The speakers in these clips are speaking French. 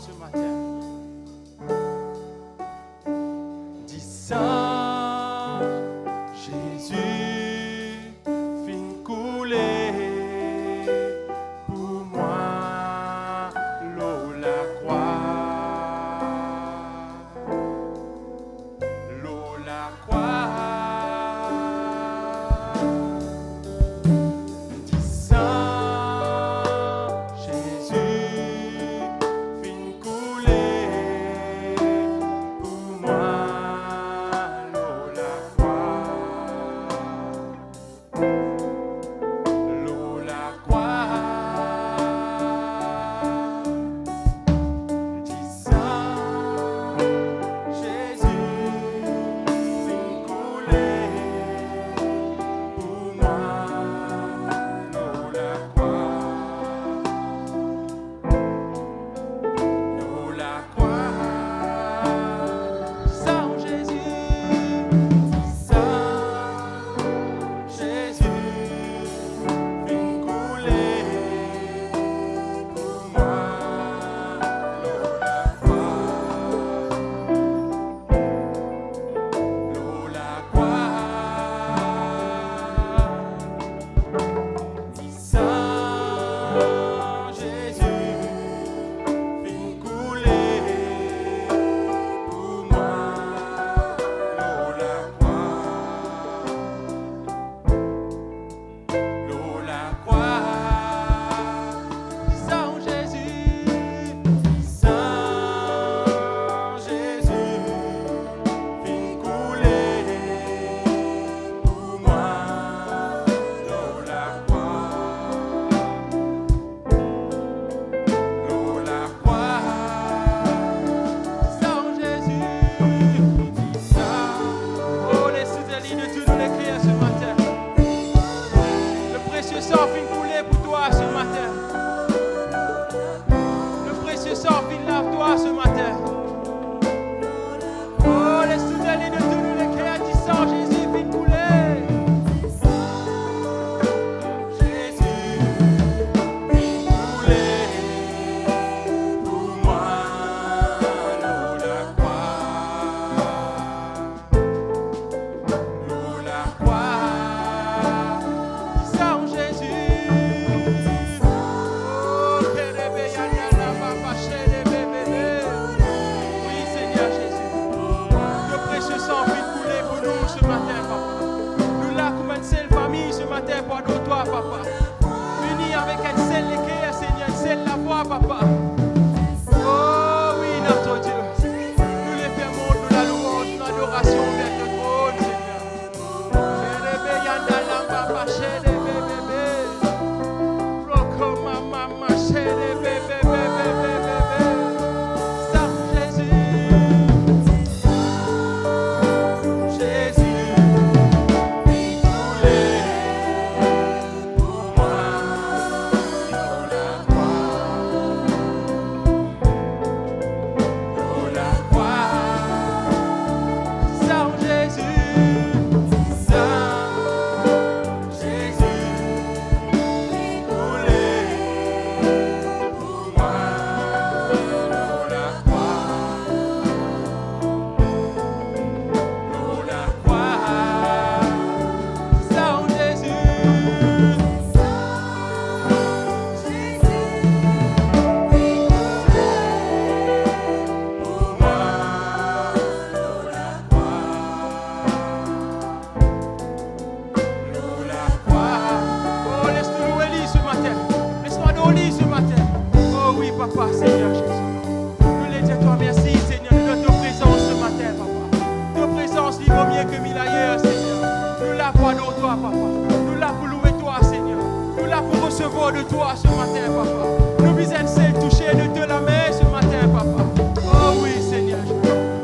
ce matin. Dis Saint Jésus, fin couler pour moi l'eau la croix. L'eau la croix. Dis Saint Jésus, fin couler pour moi l'eau la croix. L'eau la croix. Dis Saint Jésus, fin couler pour moi l'eau la croix. L'eau la croix. Saint Jésus, Saint Jésus, fin couler pour moi l'eau la croix. L'eau la croix. Dis Saint Jésus, fin couler pour moi l'eau la croix. L'eau la croix. Saint Jésus, Saint Jésus, fin couler pour moi l'eau la croix. L'eau la croix. Saint Jésus, Saint. Oh, les sous-élis de tous nous l'écrire ce matin. Le précieux sang fin couler pour toi ce matin. Le précieux sang fin lave-toi ce matin. Oh, les sous-élis de tous nous l'écrire, dis Saint Jésus, fin couler. Jésus, fin couler pour moi l'eau la croix. L'eau la croix. Saint Jésus. Oh, Pérébé, Yana, Papa, Chédé, bébé. Oui, Seigneur Jésus. Le précieux sang fait couler pour nous ce matin, papa. Nous là comme une seule famille ce matin, pardon toi, papa. Unis avec une seule équerre, Seigneur, une seule la voix, papa. Oh oui, notre Dieu. Nous les fermons, nous la louons, nous l'adoration vers le trône, Seigneur. Pérébé, Yana, Papa, Chédé, bébé. Roko, mama, Chédé, bébé. Saint Jésus. Jésus, fin couler pour moi l'eau la croix. L'eau la croix. Saint Jésus, Saint Jésus, fin couler pour moi l'eau la croix. L'eau la croix. Saint Jésus, pour moi l'eau la croix. L'eau la croix. Oh, laisse-nous louer lui ce matin. Laisse-moi nous lit ce matin. Oh oui, papa, Seigneur Jésus. Nous les disons toi merci, Seigneur, de notre présence ce matin, papa. Ta présence lui vaut mieux que mille ailleurs, Seigneur. Nous là pour adorer toi, papa. Nous là pour louer toi, Seigneur. Nous là pour recevoir de toi ce matin, papa. Nous visons celle toucher de te la main ce matin, papa. Oh oui, Seigneur.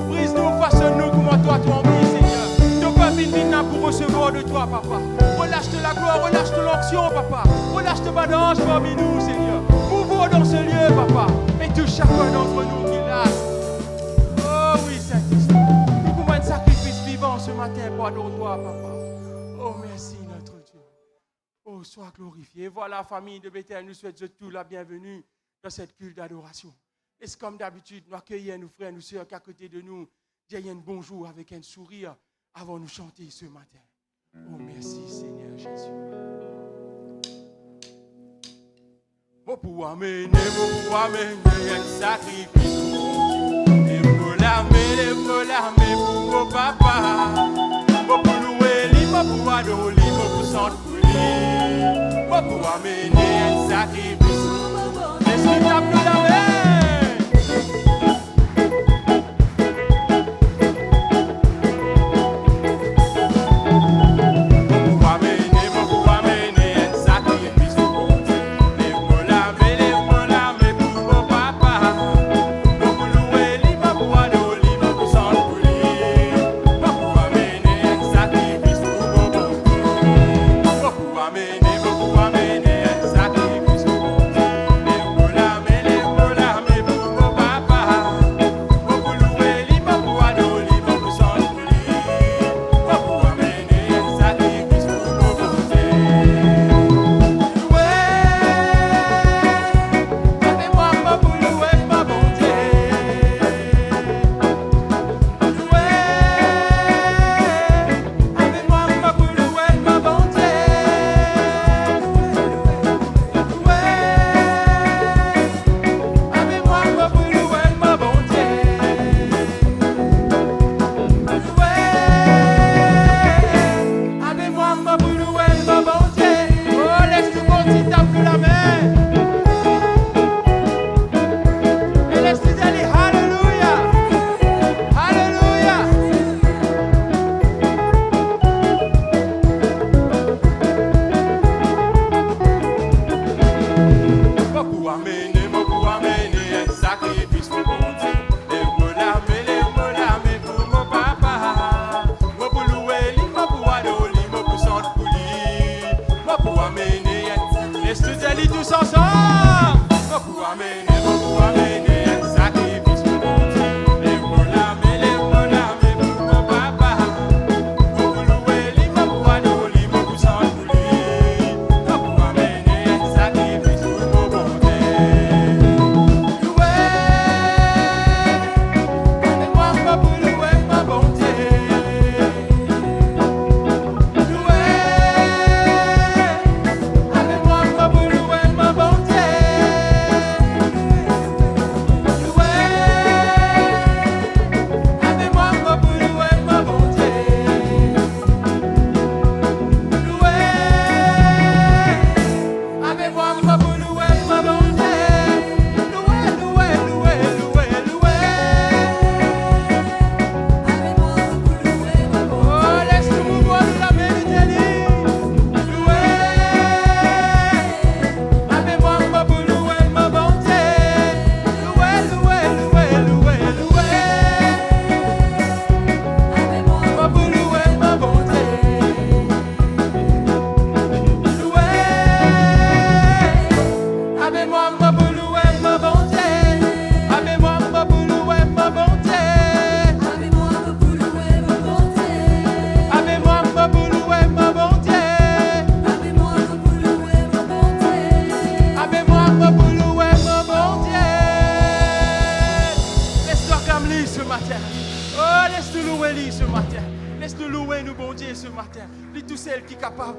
Brise-nous, façonne-nous comme toi, tu envie, Seigneur. Ton peuple vient là pour recevoir de toi, papa. Relâche-te la gloire, relâche-te l'onction, papa. Relâche-te badage parmi nous, Seigneur. Mouvons dans ce lieu, papa. Et touche chacun d'entre nous qui l'a. Oh oui, Saint-Esprit. Nous pouvons un sacrifice vivant ce matin pour adorer toi, papa. Oh, merci, notre Dieu. Oh, sois glorifié. Voilà, famille de Bethel, nous souhaitons tous la bienvenue dans cette culte d'adoration. Et c'est comme d'habitude, nous accueillons nos frères, nos sœurs qui à côté de nous, disons un bonjour avec un sourire avant de nous chanter ce matin. Oh, merci Seigneur Jésus. Pour pouvoir mener un sacrifice. Les mots l'armée pour mon papa. Pour louer, pour pouvoir adorer, pour s'entourer. Pour pouvoir mener un sacrifice. Est-ce que tu as plus la main?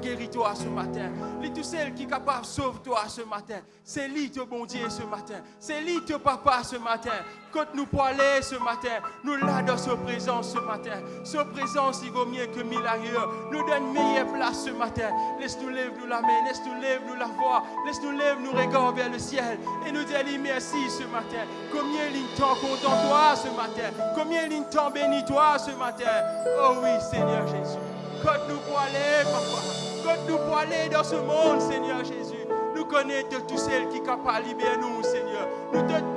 Guéris-toi ce matin. Lis tout celle qui est capable sauve-toi ce matin. C'est lui te bon Dieu ce matin. C'est lui te papa ce matin. Quand nous parlons ce matin, nous là dans sa présence ce matin. Sa présence il vaut mieux que 1000 ailleurs. Nous donne meilleure place ce matin. Laisse-nous lève nous la main, laisse-nous lève nous la voix, laisse-nous lève nous regarder vers le ciel et nous dire merci ce matin. Combien il t'en content toi ce matin. Combien il t'en béni toi ce matin. Oh oui Seigneur Jésus. Quand nous pour aller, papa, quand nous pour aller dans ce monde, Seigneur Jésus, nous connaissons de tous celles qui sont capables de libérer nous, Seigneur.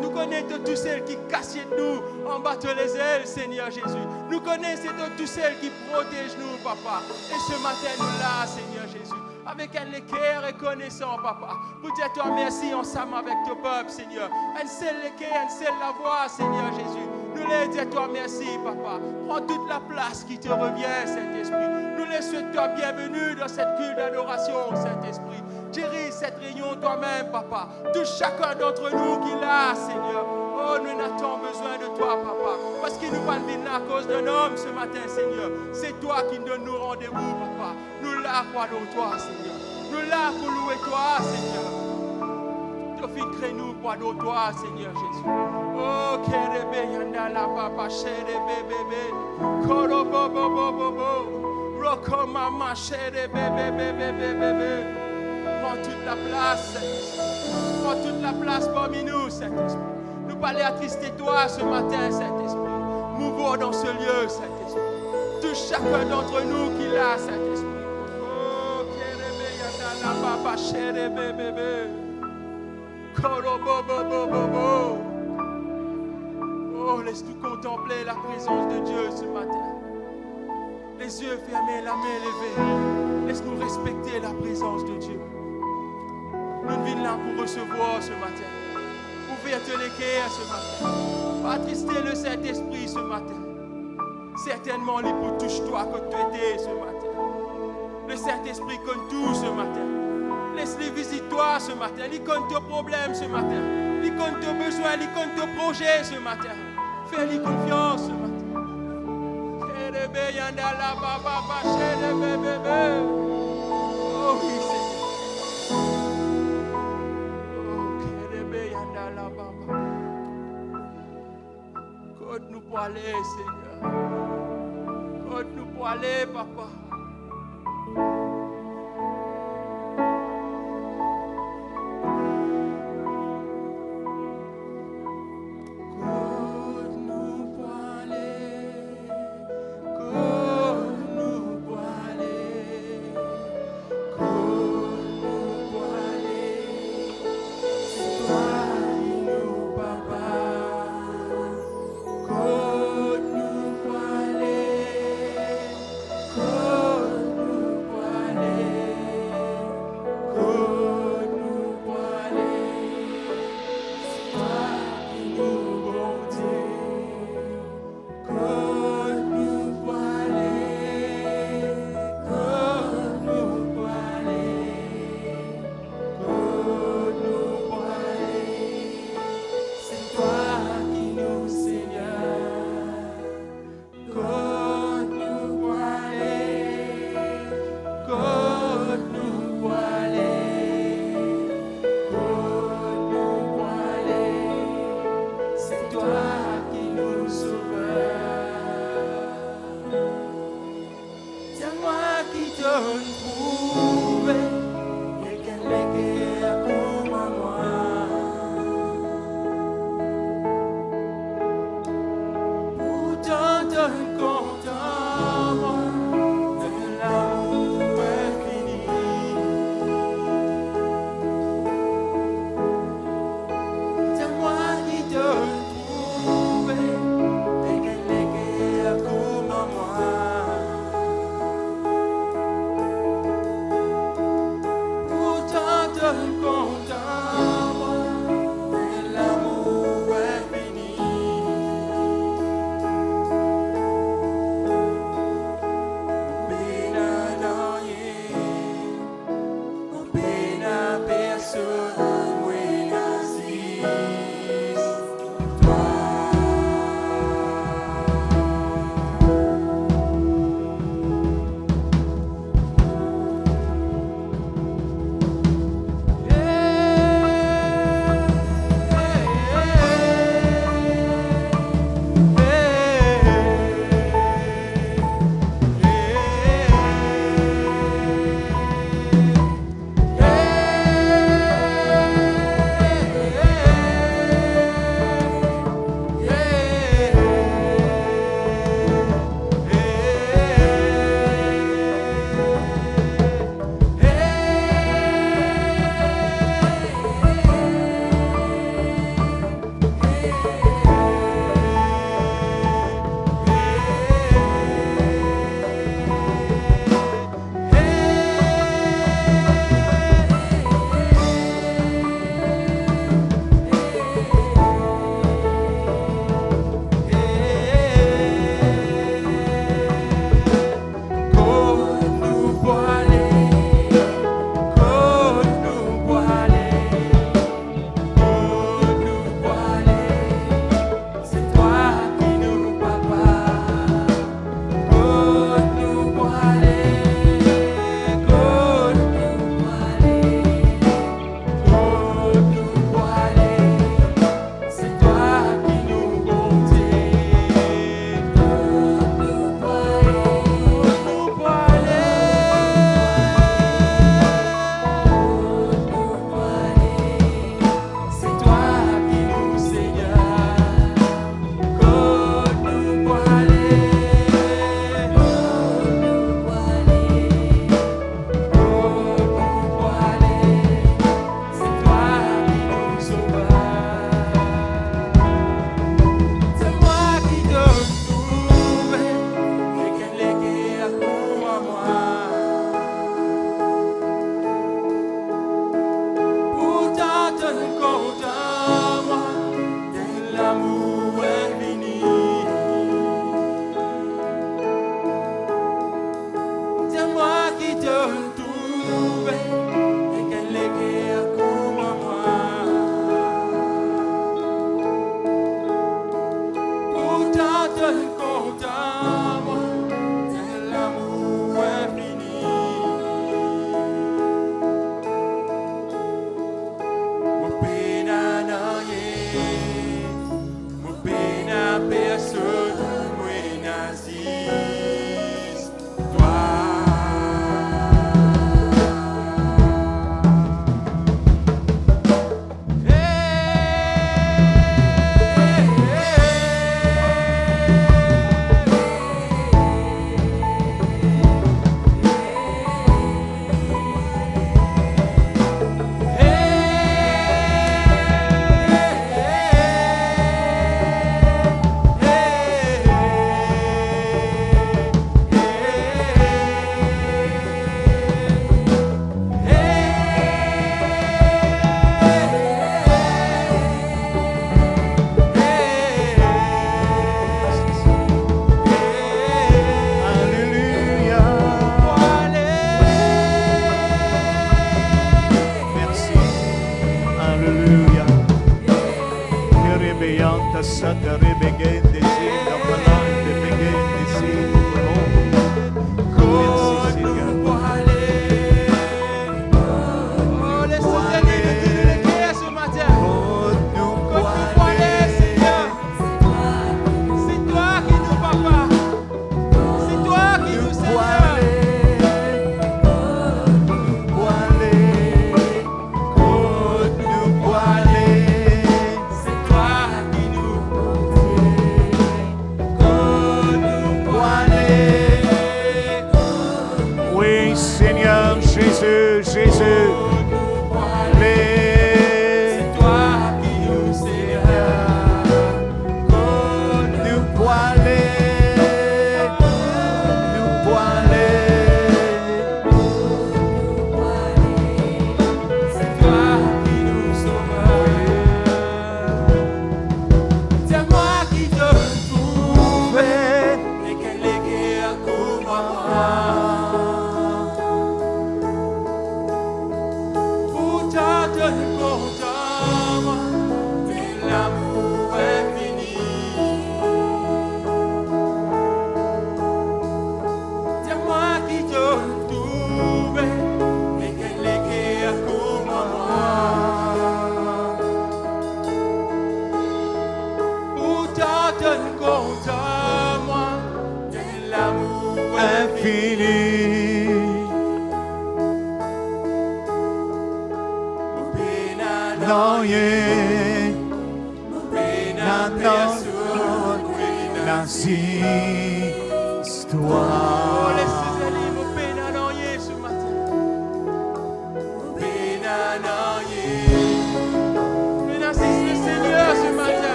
Nous connaissons de tous celles qui cassent nous en battant les ailes, Seigneur Jésus. Nous connaissons de tous celles qui protègent nous, papa. Et ce matin, nous là, Seigneur Jésus, avec un cœur reconnaissant, papa, pour dire toi merci ensemble avec ton peuple, Seigneur. Un seul cœur, un seul la voix, Seigneur Jésus. Nous les disons toi merci, papa. Prends toute la place qui te revient, Saint-Esprit. Nous les souhaitons toi bienvenue dans cette culte d'adoration, Saint-Esprit. Dirige cette réunion toi-même, papa. Touche chacun d'entre nous qui l'a, Seigneur. Oh, nous n'avons besoin de toi, papa. Parce qu'il nous parle à cause d'un homme ce matin, Seigneur. C'est toi qui nous donne nos rendez-vous, papa. Nous là pour toi, Seigneur. Nous là pour louer toi, Seigneur. Tu fais nous pour toi, Seigneur Jésus. Oh, kerebe yanda la papa, sherebe bébé. Koro bobo bobo bobo. Roko mama, sherebe bébé bébé bébé. Prends toute la place, Saint-Esprit. Prends toute la place parmi nous, Saint-Esprit. Nous parlons attrister toi ce matin, Saint-Esprit. Mouvons dans ce lieu, Saint-Esprit. Touche chacun d'entre nous qui l'a, Saint-Esprit. Oh, kerebe yanda la papa, sherebe bébé. Koro bobo bobo bobo. Oh, laisse-nous contempler la présence de Dieu ce matin. Les yeux fermés, la main levée. Laisse-nous respecter la présence de Dieu. Nous venons là pour recevoir ce matin. Ouvrir les cœurs ce matin. Pas attrister le Saint-Esprit ce matin. Certainement, il pour touche-toi quand tu étais ce matin. Le Saint-Esprit compte tout ce matin. Laisse-les visiter toi ce matin. Il compte tes problèmes ce matin. Il compte tes besoins, il compte tes projets ce matin. Fais-lui confiance ce matin. Oh oui, Seigneur. Côte-nous pour aller, Seigneur. Côte-nous pour aller, papa. Oh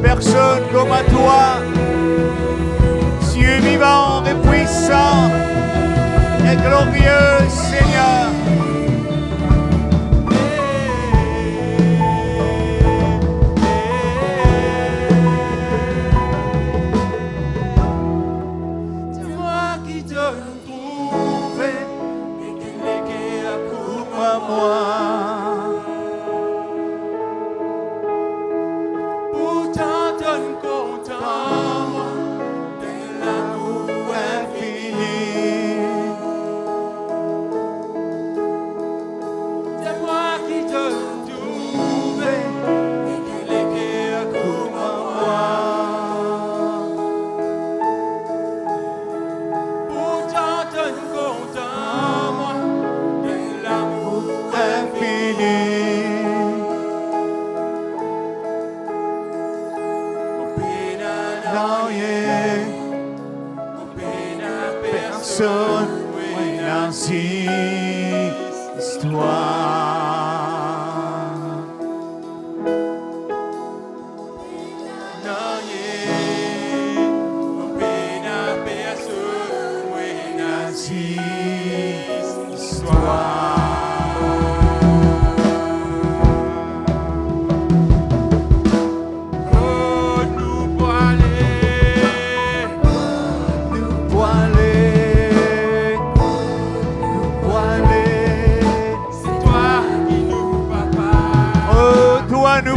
Personne comme à toi, Dieu vivant et puissant et glorieux Seigneur. C'est moi qui te trouve et qui a pour moi. personne, oui, ainsi, histoire.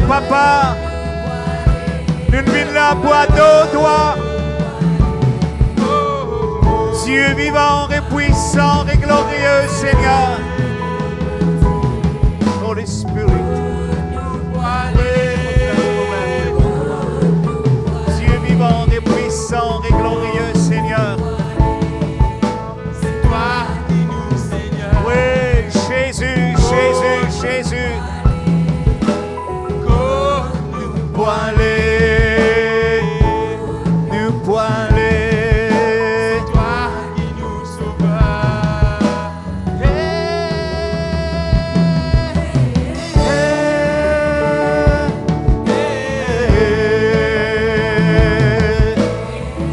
Papa, nous ne venons là pour adorer toi, Dieu vivant et puissant et glorieux, Seigneur. Holy Spirit, Dieu vivant et puissant et glorieux, Seigneur. C'est toi qui nous, Seigneur. Oui, Jésus, Jésus, Jésus. Nous poiler, c'est toi qui nous sauves.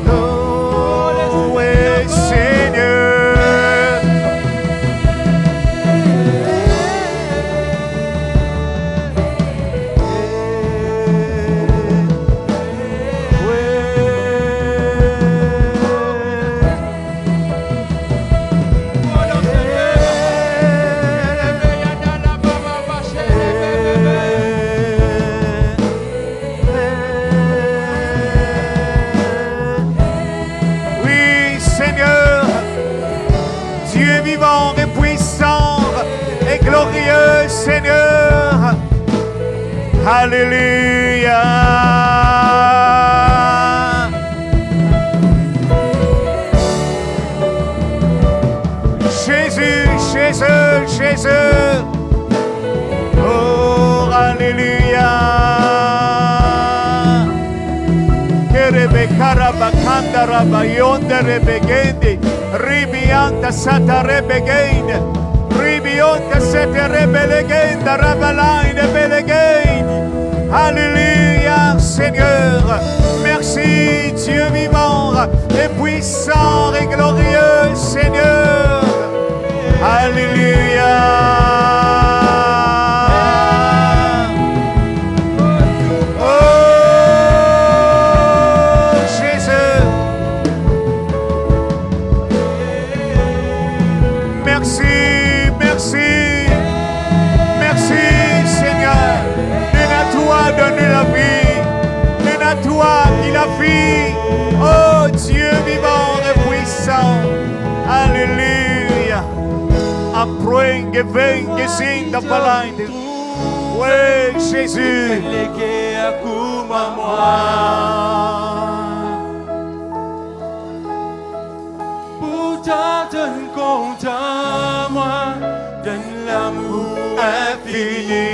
Oh, oui, Seigneur. Oui, Seigneur, Dieu vivant et puissant et glorieux, Seigneur. Alléluia. Jésus, Jésus, Jésus. Oh, Alléluia. Kerebe karabakanda rabayonde rebegende. Ribianta sata rebegende. Ribionta sete rebelegenda rabalaine belegende. Alléluia, Seigneur. Merci, Dieu vivant et puissant et glorieux, Seigneur. Alléluia. Oh, Jésus. Merci, merci. Merci, Seigneur. C'est à toi donner la vie. C'est à toi qui la vie. Oh, Dieu vivant et puissant. Alléluia. Après que vengue sinta palande. Oui, Jésus. Légué à Kouma moi. Pourtant, donne compte à moi. Donne l'amour infini.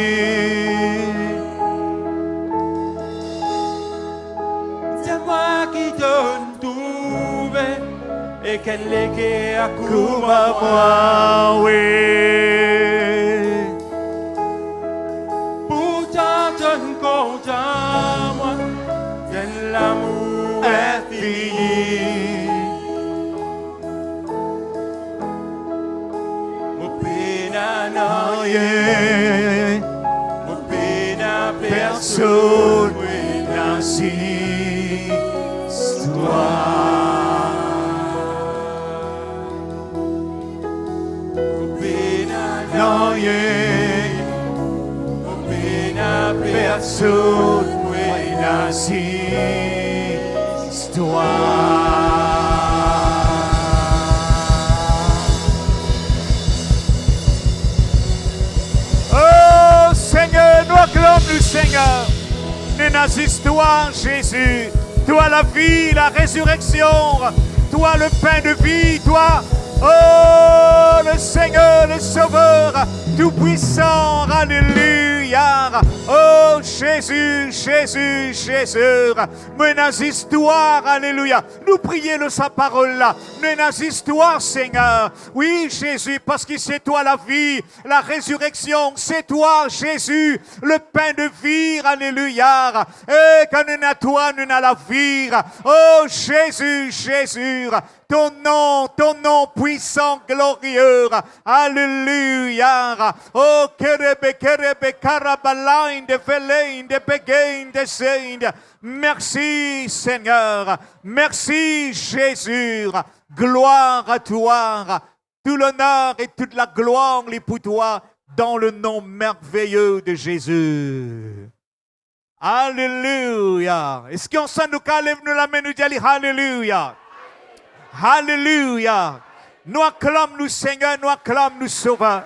C'est moi qui donne tout. Et qu'elle légué à Kouma moi. Oui. Donne compte à moi, donne l'amour infini. Mon pénana, mon pénana, personne Ainsi, toi. Mon pénana, personne ainsi, toi. Oh Seigneur, nous acclamons, Seigneur. Nous n'assistons toi, Jésus. Toi la vie, la résurrection. Toi le pain de vie, toi. Oh le Seigneur, le Sauveur, tout puissant. Alléluia. Alléluia. Oh Jésus, Jésus, Jésus. Menace histoire, alléluia. Nous prions sa parole là. Menace histoire, Seigneur. Oui, Jésus, parce que c'est toi la vie, la résurrection. C'est toi, Jésus, le pain de vie, alléluia. Et quand nous avons toi, nous avons la vie. Oh Jésus, Jésus. Ton nom puissant, glorieux. Alléluia. Oh, kerebe, karabalain, de velein, de begain, de sein. Merci, Seigneur. Merci, Jésus. Gloire à toi. Tout l'honneur et toute la gloire les pour toi dans le nom merveilleux de Jésus. Alléluia. Est-ce qu'on s'en nous calme, nous la main, nous disons Alléluia. Alléluia. Nous acclamons nous Seigneur, nous acclamons nous Sauveur.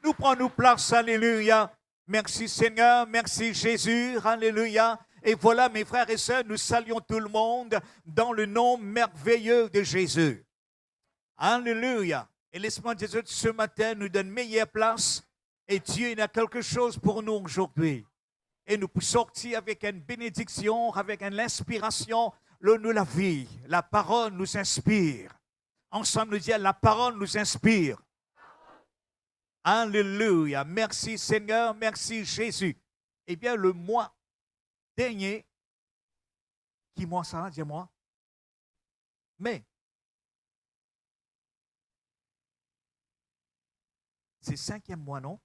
Nous prenons place, alléluia. Merci Seigneur, merci Jésus, alléluia. Et voilà mes frères et sœurs, nous saluons tout le monde dans le nom merveilleux de Jésus. Alléluia. Et laisse-moi dire ce matin nous donne meilleure place. Et Dieu il a quelque chose pour nous aujourd'hui. Et nous pouvons sortir avec une bénédiction, avec une inspiration, nous la vie. La parole nous inspire. Ensemble, nous disons, la parole nous inspire. Alléluia. Merci Seigneur, merci Jésus. Eh bien, le mois dernier, qui mois ça, dis-moi? Mais, c'est 5e mois, non?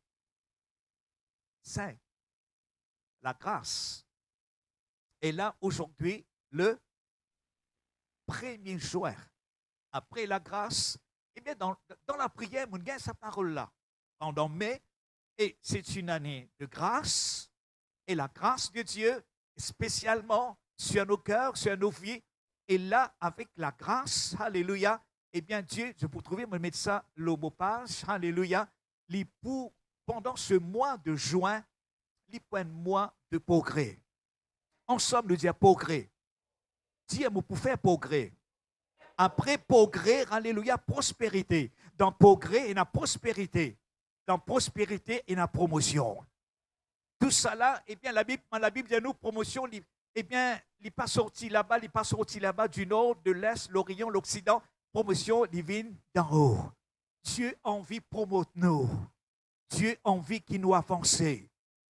5. La grâce. Et là, aujourd'hui, le 1er juin, après la grâce, eh bien, dans la prière, on gagne sa parole-là. Pendant mai, et c'est une année de grâce, et la grâce de Dieu, spécialement sur nos cœurs, sur nos vies, et là, avec la grâce, alléluia, eh bien, Dieu, je peux trouver, me mettre ça, le mot page, alléluia, pour, pendant ce mois de juin, un mois de progrès. Ensemble, nous disons progrès. Dieu nous pour faire progrès. Après progrès, alléluia, prospérité. Dans progrès, il y a prospérité. Dans prospérité, il y a promotion. Tout ça là, eh bien, la Bible dit nous, promotion, eh bien, il n'est pas sorti là-bas, il n'est pas sorti là-bas du nord, de l'est, l'orient, l'occident. Promotion divine d'en haut. Dieu a envie de promouvoir nous. Dieu a envie qu'il nous avance.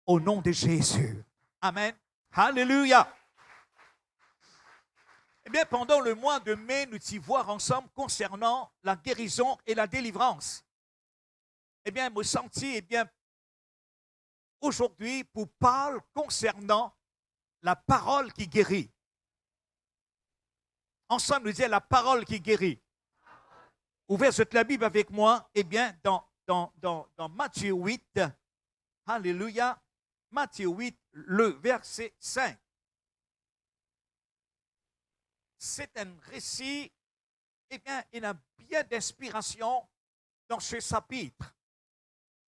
Au nom de Jésus. Amen. Alléluia. Eh bien, pendant le mois de mai, nous y voir ensemble concernant la guérison et la délivrance. Eh bien, me sentis, eh bien, aujourd'hui, pour parler concernant la parole qui guérit. Ensemble, nous disons la parole qui guérit. Ouvrez la Bible avec moi, eh bien, dans Matthieu 8, alléluia. Matthieu 8, le verset 5. C'est un récit, eh bien, il y a bien d'inspiration dans ce chapitre.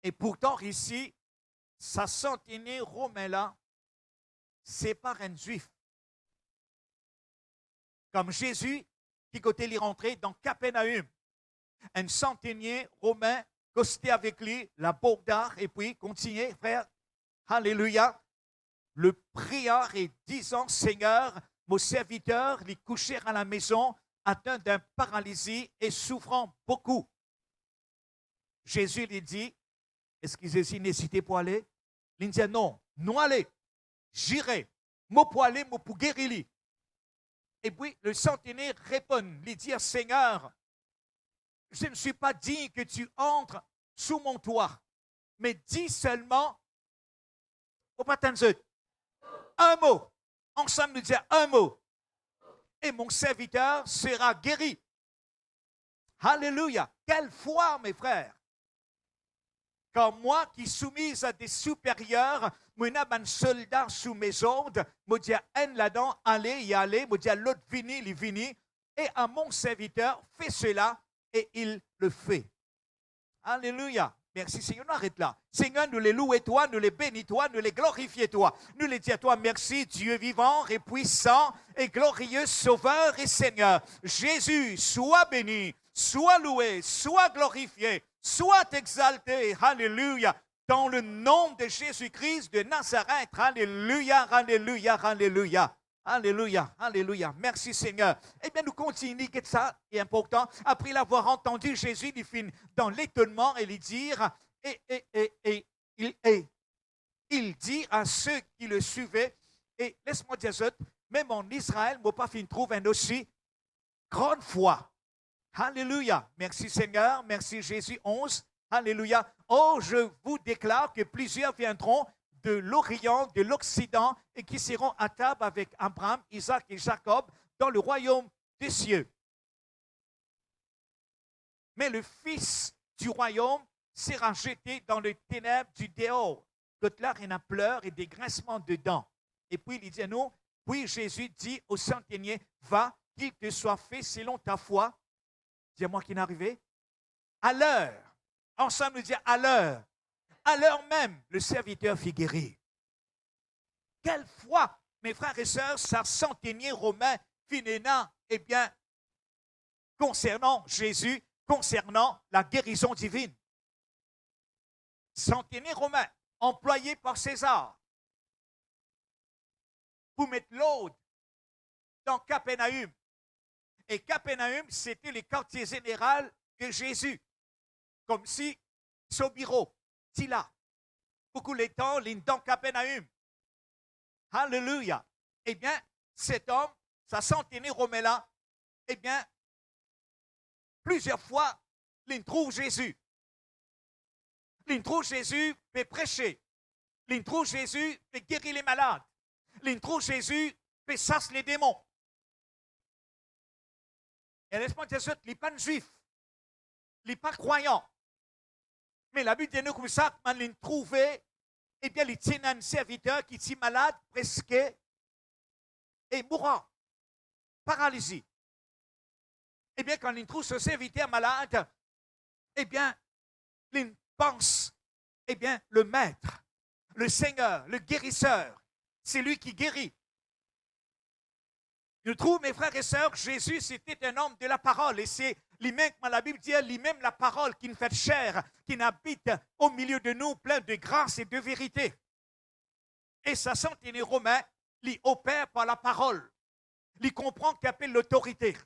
Et pourtant, ici, sa centenier romain là, c'est pas un juif. Comme Jésus, qui côté il est rentré dans Capernaum. Un centenier romain, costé avec lui, la Bogdar, et puis, continuez, frère. Alléluia. Le prieur et disant, Seigneur, mon serviteur, les coucher à la maison, atteint d'un paralysie et souffrant beaucoup. Jésus lui dit, est-ce qu'ils ont nécessité pour aller? Il dit, non, non allez, j'irai, moi pour aller, moi pour guérir. Et puis le centenaire répond, il dit, Seigneur, je ne suis pas digne que tu entres sous mon toit, mais dis seulement, un mot. Ensemble, nous disons un mot. Et mon serviteur sera guéri. Alléluia. Quelle foi, mes frères. Quand moi qui soumise à des supérieurs, moi j'ai un soldat sous mes ordres, moi dis un là-dedans, allez, y aller, moi dis à l'autre, vini, il vini. Et à mon serviteur, fais cela, et il le fait. Alléluia. Merci Seigneur, nous arrête là. Seigneur, nous les louons toi, nous les bénis toi, nous les glorifions toi. Nous les disons à toi, merci Dieu vivant et puissant et glorieux, Sauveur et Seigneur. Jésus, sois béni, sois loué, sois glorifié, soit exalté. Alléluia. Dans le nom de Jésus-Christ de Nazareth. Alléluia, alléluia, alléluia. Alléluia, alléluia. Merci Seigneur. Eh bien, nous continuons, que ça est important. Après l'avoir entendu, Jésus, il finit dans l'étonnement et il dit, il dit à ceux qui le suivaient, et laisse-moi dire ça, même en Israël, mon pas fin trouve un aussi grande foi. Alléluia. Merci Seigneur. Merci Jésus. 11. Alléluia. Oh, je vous déclare que plusieurs viendront de l'Orient, de l'Occident, et qui seront à table avec Abraham, Isaac et Jacob dans le royaume des cieux. Mais le fils du royaume sera jeté dans les ténèbres du dehors. Donc là, il y a pleurs et des grincements de dents. Et puis, il dit à nous, puis Jésus dit au centenier, va, qu'il te soit fait selon ta foi. Dis-moi qui est arrivé. À l'heure. Ensemble, nous disons à l'heure. À l'heure même, le serviteur fut guéri. Quelle foi, mes frères et sœurs, ça centenier romain finéna, eh bien, concernant Jésus, concernant la guérison divine. Centenier romain, employé par César, pour mettre l'aude dans Capernaum. Et Capernaum, c'était le quartier général de Jésus. Comme si, son bureau, si là, beaucoup de temps, dans Capernaum. Alléluia. Eh bien, cet homme, sa centenaire romain là, eh bien, plusieurs fois, il trouve Jésus. Il trouve Jésus peut prêcher. Il trouve Jésus peut guérir les malades. Il trouve Jésus peut chasser les démons. Et laisse-moi dire ça, il n'est pas juif. Il n'est pas croyant. Mais la Bible dit nous comme ça, quand il trouvait, eh bien, il tient un serviteur qui est malade, presque, et mourant. Paralysie. Eh bien, quand il trouve ce serviteur malade, eh bien, il pense, eh bien, le maître, le Seigneur, le guérisseur, c'est lui qui guérit. Nous trouvons, mes frères et sœurs, Jésus, c'était un homme de la parole. Et c'est lui-même, comme la Bible dit, lui-même la parole qui nous fait chair, qui habite au milieu de nous, plein de grâce et de vérité. Et ça sent les Romains, il opère par la parole. Il comprend qu'il appelle l'autorité.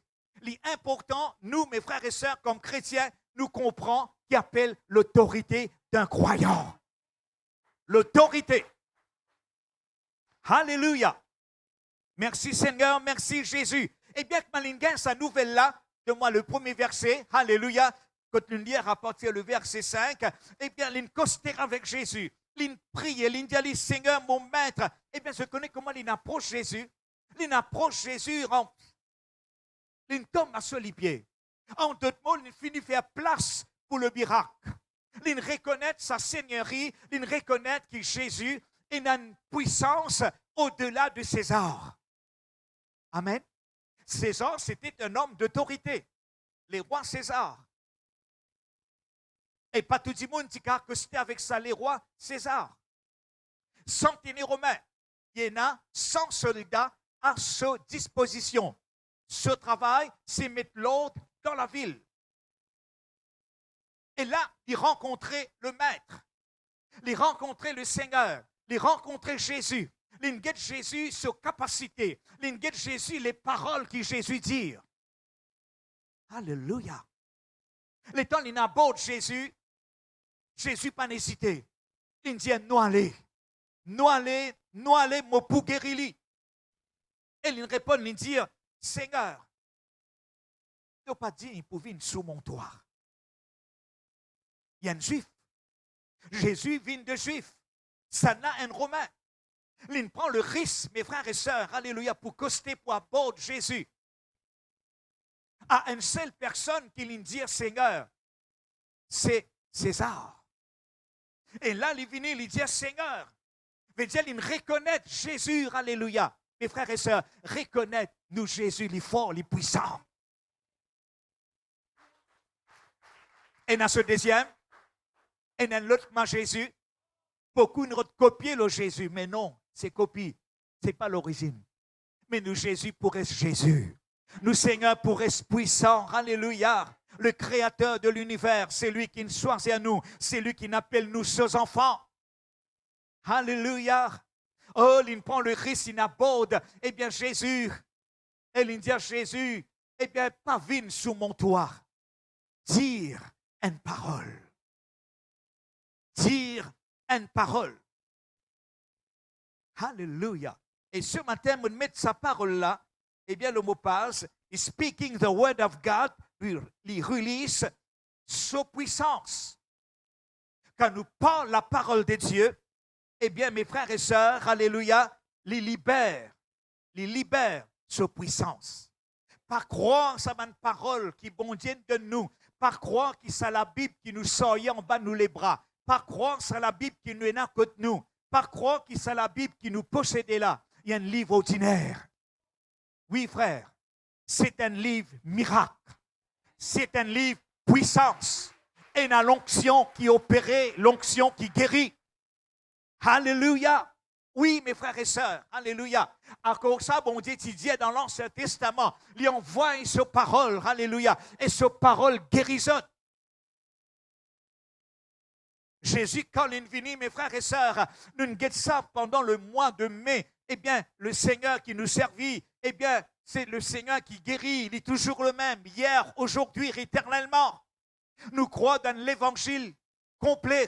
L'important, nous, mes frères et sœurs, comme chrétiens, nous comprenons qu'il appelle l'autorité d'un croyant. L'autorité. Alléluia. Merci Seigneur, merci Jésus. Et bien que Malingan, sa nouvelle-là, de moi le premier verset, Alléluia, quand nous lisons à partir du verset 5, eh bien, il costera avec Jésus. Il prie, il dit, Seigneur, mon maître. Eh bien, je connais comment il approche Jésus. Il approche Jésus, il tombe à ses pieds. En d'autres mots, il finit faire place pour le miracle. Il reconnaît sa seigneurie, il reconnaît que Jésus est une puissance au-delà de César. Amen. César, c'était un homme d'autorité. Les rois César. Et pas tout le monde dit que c'était avec ça les rois César. Centenier romain. Il y en a 100 soldats à sa disposition. Ce travail, c'est mettre l'ordre dans la ville. Et là, il rencontrait le maître. Il rencontrait le Seigneur. Il rencontrait Jésus. Il guette Jésus sa capacité. Il guette Jésus les paroles que Jésus dit. Alléluia. Le temps il aborde Jésus, Jésus pas hésité. Il dit nous allez, moi pour guérir. Et il répond, il dit Seigneur, tu n'as pas dit il pouvait sous mon toit. Il y a un juif. Jésus vient de juif. Ça n'a un romain. Il prend le risque, mes frères et sœurs, alléluia, pour coster, pour aborder Jésus. À une seule personne qui lui dit Seigneur, c'est César. Et là, il vient, il dit Seigneur. Il dit, il reconnaît Jésus, alléluia. Mes frères et sœurs, reconnaître nous Jésus, il est fort, il est puissant. Et dans ce deuxième, et dans l'autre, Jésus, beaucoup nous copier le Jésus, mais non, c'est copie, ce n'est pas l'origine. Mais nous, Jésus pour être Jésus. Nous, Seigneur, pour être puissant, alléluia. Le créateur de l'univers, c'est lui qui nous choisit à nous. C'est lui qui nous appelle nous ses enfants. Alléluia. Oh, il prend le risque, il aborde. Eh bien, Jésus, il dit à Jésus, eh bien, pas vine sous mon toit. Dire une parole. Dire une parole. Alléluia. Et ce matin, on met sa parole là. Eh bien, le mot passe. Speaking the word of God, il release sa puissance. Quand nous parlons la parole de Dieu, eh bien, mes frères et sœurs, alléluia, les libère sa puissance. Par croire sa bonne parole qui bondienne de nous, par croire que c'est la Bible qui nous sort en bas de nous les bras, par croire c'est la Bible qui nous est à côté de nous, par croire que c'est la Bible qui nous possède là. Il y a un livre ordinaire. Oui, frère, c'est un livre miracle. C'est un livre puissance. Et dans l'onction qui opère, l'onction qui guérit. Alléluia. Oui, mes frères et sœurs, alléluia. À cause de ça, bon Dieu, tu dis dans l'Ancien Testament, il envoie sa parole, alléluia, et sa parole guérissante. Jésus, quand il est venu, mes frères et sœurs, nous guettons ça pendant le mois de mai. Eh bien, le Seigneur qui nous servit, eh bien, c'est le Seigneur qui guérit. Il est toujours le même, hier, aujourd'hui, éternellement. Nous croyons dans l'évangile complet.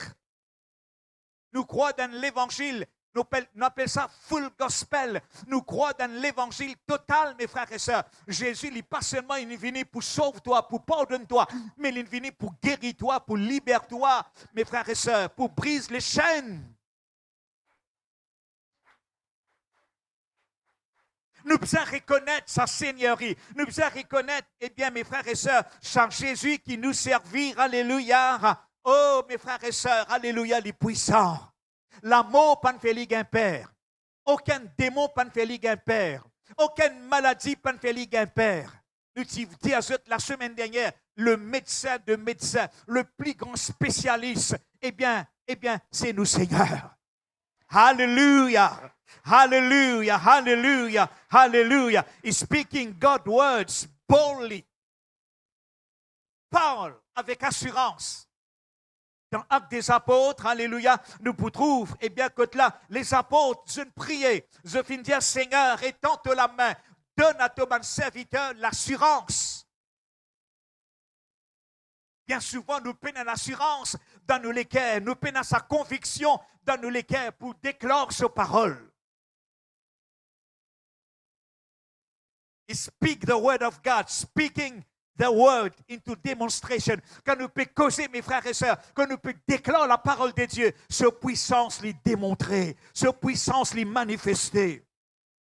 Nous croyons dans l'évangile, nous appelons ça full gospel. Nous croyons dans l'évangile total, mes frères et sœurs. Jésus, il n'est pas seulement il est venu pour sauver toi, pour pardonner toi, mais il est venu pour guérir toi, pour libérer toi, mes frères et sœurs, pour briser les chaînes. Nous devons reconnaître sa seigneurie. Nous devons reconnaître, eh bien, mes frères et sœurs, c'est Jésus qui nous servit. Alléluia. Oh, mes frères et sœurs, alléluia, les puissants. L'amour pas fait ligue un père. Aucun démon pas fait ligue un père. Aucune maladie pas fait ligue un père. Nous disons la semaine dernière, le médecin de médecins, le plus grand spécialiste, eh bien, c'est nous, Seigneur. Hallelujah. Hallelujah. Hallelujah. Hallelujah. He's speaking God's words boldly. Parle avec assurance. Dans Actes des Apôtres, alléluia, nous trouvons, eh bien, que là, les apôtres, je priais, je finis dire, Seigneur, étends la main, donne à ton serviteur l'assurance. Bien souvent, nous peinons l'assurance dans nos cœurs, nous peinons sa conviction dans nos cœurs pour déclarer sa parole. He speak the word of God, speaking the word into demonstration. Quand nous pouvons causer, mes frères et sœurs, quand nous pouvons déclarer la parole de Dieu, sa puissance les démontrer, sa puissance les manifester.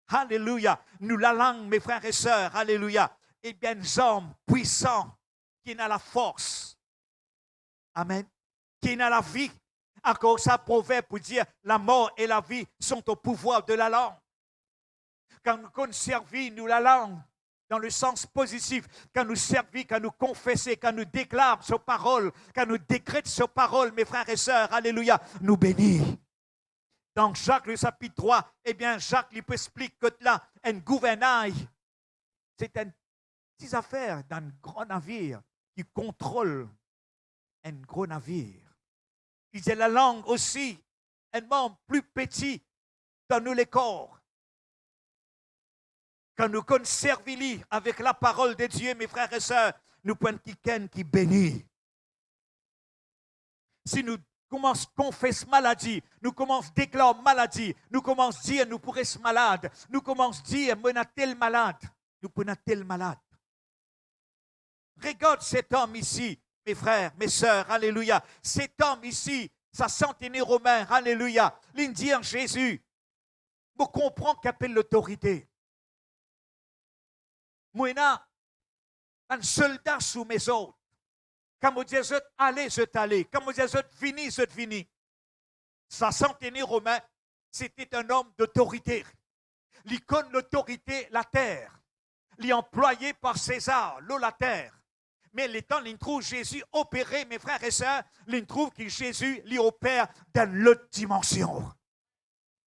Alléluia. Nous la langue, mes frères et sœurs, alléluia. Eh bien, des hommes puissants qui ont la force. Amen. Qui ont la vie. À cause ça, proverbe pour dire la mort et la vie sont au pouvoir de la langue. Quand nous conservons, nous la langue. Dans le sens positif, quand nous servons, quand nous confessons, quand nous déclarons sa parole, quand nous décrétons sa parole, mes frères et sœurs, alléluia, nous bénissons. Dans Jacques, le chapitre 3, eh bien, Jacques lui explique que là, un gouvernail, c'est une petite affaire d'un grand navire qui contrôle un gros navire. Il dit la langue aussi, un membre plus petit dans nous les corps. Quand nous conservons avec la parole de Dieu, mes frères et sœurs, nous prenons quelqu'un qui bénit. Si nous commençons à confesser maladie, nous commençons à déclarer maladie, nous commençons à dire nous pourrions être malades, nous commençons à dire nous sommes tel malade, nous sommes tel malade. Regarde cet homme ici, mes frères, mes sœurs, alléluia. Cet homme ici, sa centenaire romain, alléluia. L'Indien Jésus, vous comprenez qu'appelle l'autorité. Moi, un soldat sous mes ordres. Quand je dis allez, je t'allais. Quand je dis je finis. Sa centenaire romain, c'était un homme d'autorité. L'icône l'autorité, la terre. L'employé par César, l'eau, la terre. Mais les temps, il trouve Jésus opéré, mes frères et sœurs, il trouve que Jésus lui opère dans l'autre dimension.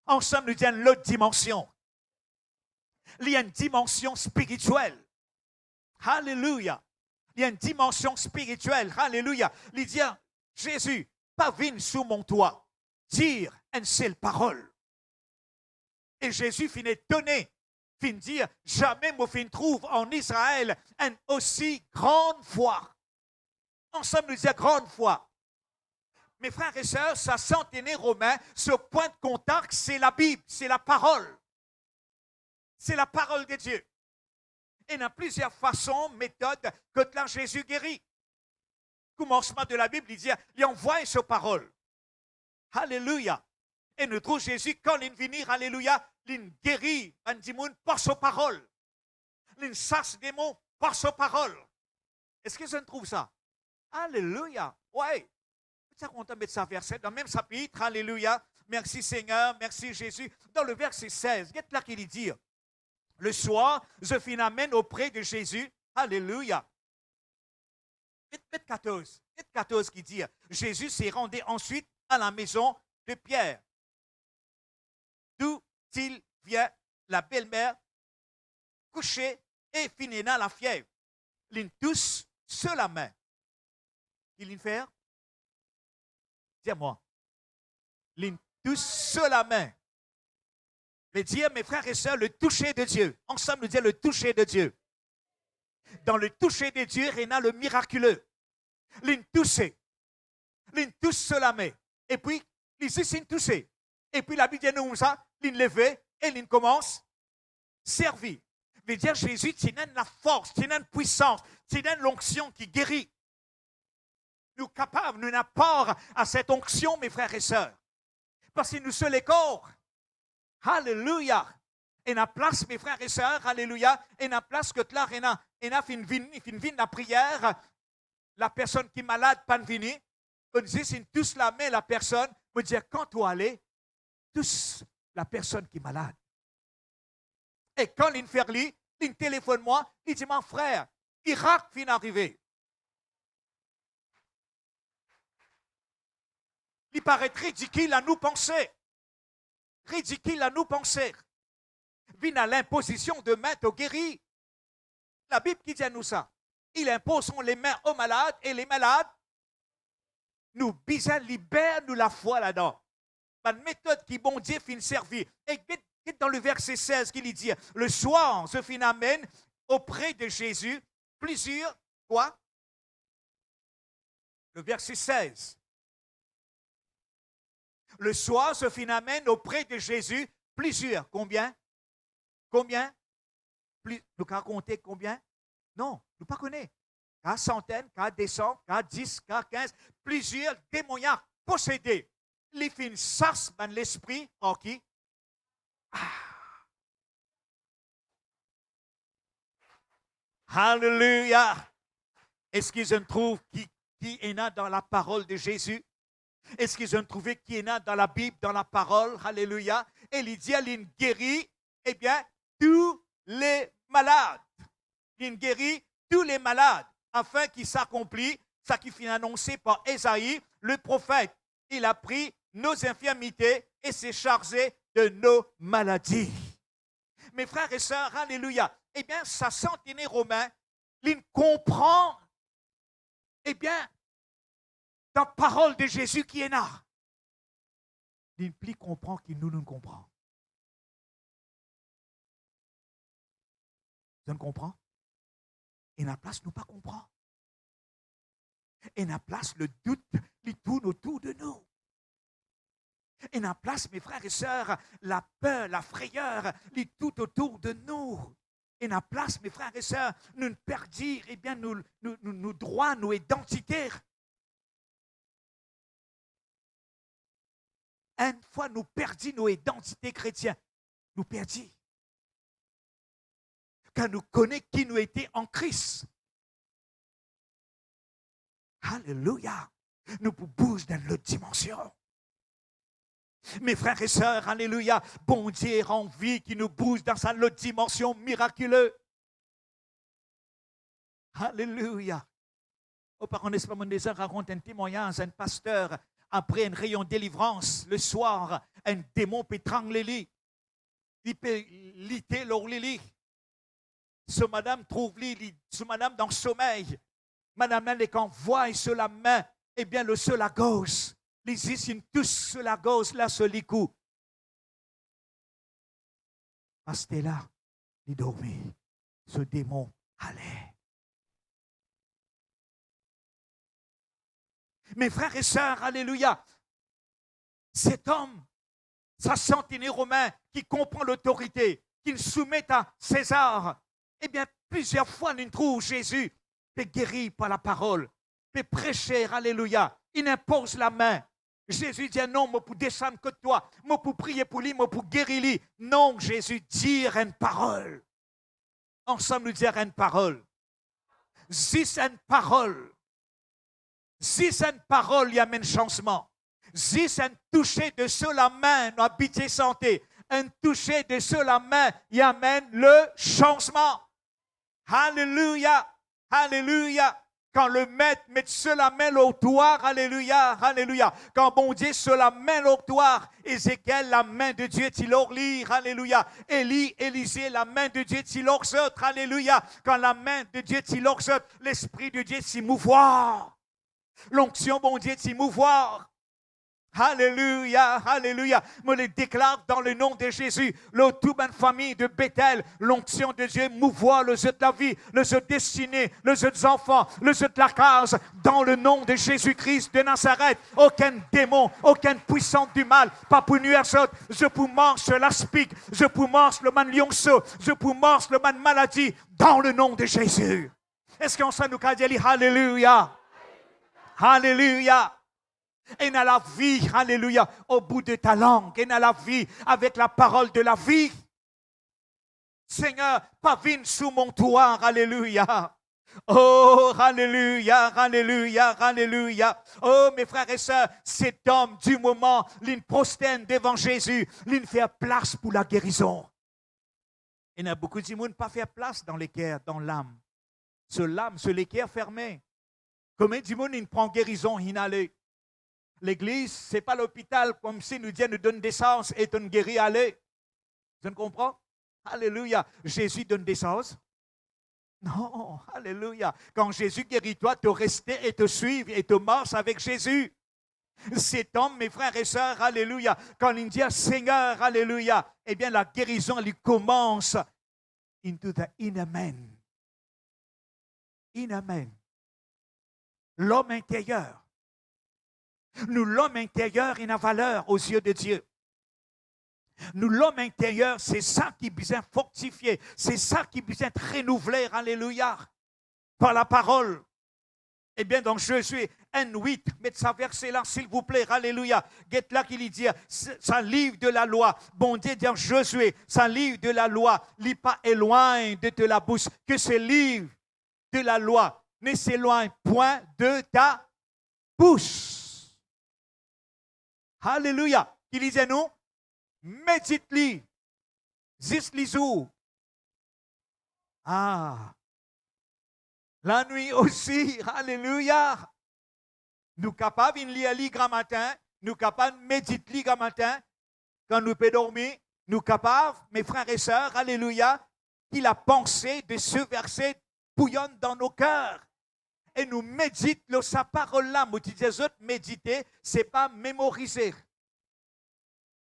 Ensemble, nous disons l'autre dimension. Il y a une dimension spirituelle. Alléluia. Il y a une dimension spirituelle. Alléluia. Il dit, Jésus, pas vine sous mon toit, dire une seule parole. Et Jésus finit étonné, finit dire, jamais me fin trouve en Israël une aussi grande foi. Ensemble, nous disons grande foi. Mes frères et sœurs, ça centenaire romain, ce point de contact, c'est la Bible, c'est la parole. C'est la parole de Dieu. Et il y a plusieurs façons, méthodes, que là Jésus guérit. Commencement de la Bible, il dit, il envoie sa parole. Alléluia. Et nous trouvons Jésus, quand il vient, alléluia, il guérit un démon par sa parole. Il chasse des démons par sa parole. Est-ce que je trouve ça? Alléluia. Oui. Ça, on mettre ça verset dans le même chapitre. Alléluia. Merci Seigneur, merci Jésus. Dans le verset 16, regarde là qu'il dit. Le soir, je fis amène auprès de Jésus. Alléluia. Verset 14. Verset 14 qui dit, Jésus s'est rendu ensuite à la maison de Pierre. D'où il vient la belle-mère couchée et finit dans la fièvre. Ils tous sur la main. Ils vient faire? Dis-moi. Ils tous sur la main. Mais dire, mes frères et sœurs, le toucher de Dieu. Ensemble, nous disons le toucher de Dieu. Dans le toucher de Dieu, il y a le miraculeux. L'une touché. L'une touche sur la main. Et puis, ici, c'est une touchée. Et puis, la Bible dit nous ça, l'une levé et l'une commence servir. Veut dire, Jésus, tu as la force, tu as une puissance, tu as l'onction qui guérit. Nous capables, nous n'avons part à cette onction, mes frères et sœurs. Parce que nous sommes les corps. Alléluia. Et la place, mes frères et sœurs, alléluia, et la place que là, il a fin vin la prière, la personne qui est malade, pas venir, on dit, c'est tous la main, la personne, on dit, quand tu allais, tous la personne qui est malade. Et quand il fait lui, il téléphone moi, il dit, mon frère, Irak vient d'arriver. Il paraît ridicule à nous penser. Ridicule à nous penser. Vient à l'imposition de main au guéri. La Bible qui dit à nous ça. Il impose les mains aux malades et les malades nous bisent, libèrent nous la foi là-dedans. Une méthode qui, bon Dieu, finit servir. Et dans le verset 16, qu'il dit, le soir, se fin amène auprès de Jésus plusieurs, quoi? Le verset 16. Le soir, se fin amène auprès de Jésus plusieurs. Combien? Combien? Plus, nous avons compté combien? Non, nous ne pas connaître. Qu'à centaines, qu'à des cents, qu'à 10, qu'à 15, plusieurs démoniaques possédés. Les fins sas dans l'esprit, par qui? Alléluia! Est-ce qu'ils ont trouvé qui est là dans la parole de Jésus? Est-ce qu'ils ont trouvé qui est là dans la Bible, dans la parole? Alléluia! Et il dit, il guérit, eh bien, tous les malades. Il guérit tous les malades, afin qu'il s'accomplisse, ça qui fut annoncé par Ésaïe, le prophète. Il a pris nos infirmités et s'est chargé de nos maladies. Mes frères et sœurs, alléluia. Eh bien, ça sentinelle romain, il comprend, eh bien, la parole de Jésus qui est là. Il plus comprend qu'il nous comprend. Vous ne comprenez? Et la place nous pas comprend. Et la place le doute, il tourne autour de nous. Et la place, mes frères et sœurs, la peur, la frayeur, il tout autour de nous. Et la place, mes frères et sœurs, nous perdons, eh bien, nous droits, nos identités. Une fois nous perdons nos identités chrétiennes, nous perdons. Car nous connaissons qui nous était en Christ. Alléluia. Nous bougeons dans l'autre dimension. Mes frères et sœurs, alléluia, bon Dieu rend vie qui nous bouge dans sa autre dimension miraculeuse. Alléluia. Au parent n'est-ce pas mon désir raconte un témoignage, un pasteur, après un rayon de délivrance, le soir, un démon peut étrangler lui. Il peut liter leur lit. Ce madame trouve lui, ce madame dans le sommeil. Madame, les quand voient sur la main, eh bien, le seul à gauche, les ici, tous sur la gauche, là, sur les coups. Parce que là, il dormait. Ce démon allait. Mes frères et sœurs, alléluia, cet homme, sa centenaire romain qui comprend l'autorité, qu'il soumet à César, eh bien, plusieurs fois, nous trouvons Jésus est guéri par la parole, est prêcher, alléluia, il impose la main. Jésus dit non, moi pour descendre que toi, moi pour prier pour lui, moi pour guérir lui. Non, Jésus dit une parole. Ensemble, nous dire une parole. Si c'est une parole, si c'est une parole, il y a un changement. Si c'est un toucher de sur la main, nous habiter santé. Un toucher de sur la main, il amène le changement. Alléluia, alléluia. Quand le maître met sur la main l'autoire, alléluia, alléluia. Quand bon Dieu sur la main l'autoire, Ézéchiel, la main de Dieu, il leur lire, alléluia. Élie, Élisée, la main de Dieu, il leur saute, alléluia. Quand la main de Dieu, il leur saute, l'Esprit de Dieu s'y mouvoir. L'onction, bon Dieu, s'y mouvoir. Alléluia, alléluia. Me le déclare dans le nom de Jésus. Le tout bonne famille de Bethel, l'onction de Dieu mouvoir le jeu de la vie, le jeu destiné, le jeu des enfants, le jeu de la case, dans le nom de Jésus-Christ de Nazareth. Aucun démon, aucune puissance du mal, pas pour nuire ça. Je pour marche l'aspic, je pour marche le man lionceau, je pour marche le man maladie, dans le nom de Jésus. Est-ce qu'on s'en nous dit alléluia? Alléluia. Et dans la vie, alléluia, au bout de ta langue, et dans la vie, avec la parole de la vie. Seigneur, pavine sous mon toit, alléluia. Oh, alléluia, alléluia, alléluia. Oh, mes frères et sœurs, cet homme, du moment, l'une prosterne devant Jésus, l'une fait place pour la guérison. Il y a beaucoup de monde pas faire place dans les cœurs, dans l'âme. Sur l'âme, sur les cœurs fermés. Combien de monde il prend guérison, il allait. L'église, ce n'est pas l'hôpital comme si nous Dieu nous donne des sens et nous guérit, allez. Vous comprenez? Alléluia. Jésus donne des sens? Non, alléluia. Quand Jésus guérit toi, te rester et te suivre et te marche avec Jésus. Cet homme, mes frères et sœurs, alléluia. Quand il dit Seigneur, alléluia, eh bien la guérison, elle commence into the inner man. Inner man. L'homme intérieur. Nous, l'homme intérieur, il a valeur aux yeux de Dieu. Nous, l'homme intérieur, c'est ça qui besoin fortifier. C'est ça qui besoin être renouvelé, alléluia, par la parole. Eh bien, dans Josué 1:8, mettez ça verset là, s'il vous plaît, alléluia. Guette là qu'il dit, ça livre de la loi. Bon Dieu dit en Josué, ça livre de la loi, lis pas éloigne de la bouche, que ce livre de la loi ne s'éloigne point de ta bouche. Alléluia. Il disait nous, médite-li, zis les jours. Ah, la nuit aussi, alléluia. Nous capables de lire le grand matin, nous capables de méditer le grand matin, quand nous pouvons dormir, nous capables, mes frères et sœurs, alléluia, qu'il a pensé de ce verset bouillonne dans nos cœurs. Et nous méditons sa parole-là. Nous disons, méditer, ce n'est pas mémoriser.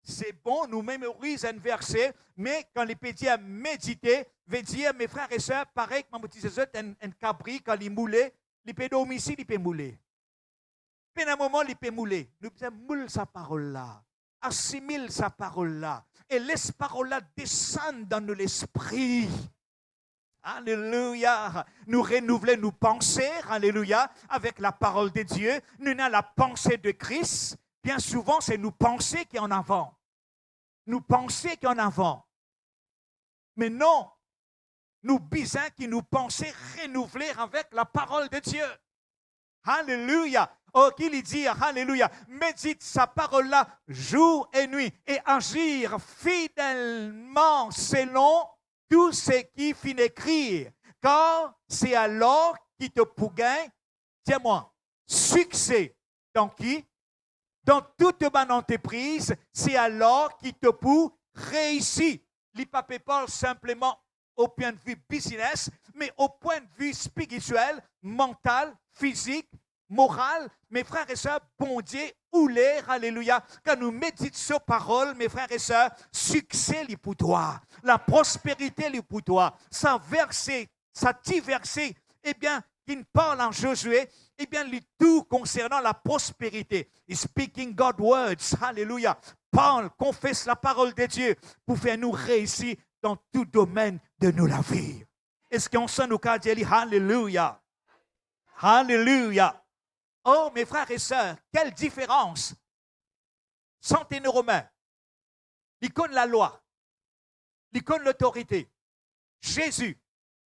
C'est bon, nous mémorisons un verset, mais quand les pédies à méditer, veut dire, mes frères et sœurs, pareil que nous disons, un cabri, quand il moule, il peut dormir ici, il peut mouler. Puis à un moment, il peut mouler. Nous disons, moule sa parole-là, assimile sa parole-là, et laisse parole-là descendre dans l'esprit. Alléluia. Nous renouveler nos pensées, alléluia, avec la parole de Dieu. Nous avons la pensée de Christ. Bien souvent, c'est nos pensées qui en avant. Nous pensées qui en avant. Mais non, nous bisons qui nous pensons renouveler avec la parole de Dieu. Alléluia. Oh, qu'il dit, alléluia, médite sa parole-là jour et nuit et agir fidèlement selon tout ce qui finit écrire, car c'est alors qui te pourgagne, tiens-moi, succès. Dans qui? Dans toute bonne entreprise, c'est alors qui te pour réussir. Les papes parlent simplement au point de vue business, mais au point de vue spirituel, mental, physique, moral. Mes frères et sœurs, bon Dieu, ou l'air, alléluia. Quand nous méditons sur parole, mes frères et sœurs, succès est pour toi. La prospérité est pour toi. Ça verset, ça dit verset, eh bien, qui parle en Josué, eh bien, tout concernant la prospérité. Speaking God's words, alléluia. Parle, confesse la parole de Dieu pour faire nous réussir dans tout domaine de nous la vie. Est-ce qu'on sent nous quand dire alléluia? Alléluia. Oh, mes frères et sœurs, quelle différence. Santé romain. L'icône la loi. L'icône l'autorité. Jésus,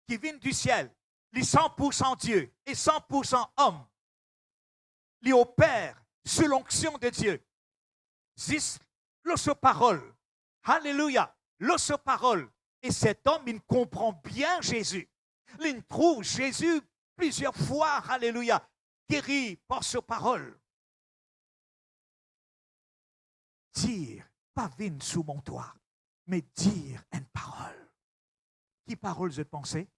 qui vient du ciel, les 100% Dieu et 100% homme, les opère sous l'onction de Dieu. Zis, l'osso parole. Alléluia. L'osso parole. Et cet homme, il comprend bien Jésus. Il trouve Jésus plusieurs fois, alléluia, guéri par sa parole. Dire, pas vine sous mon toit, mais dire une parole. Qui parole je pensais?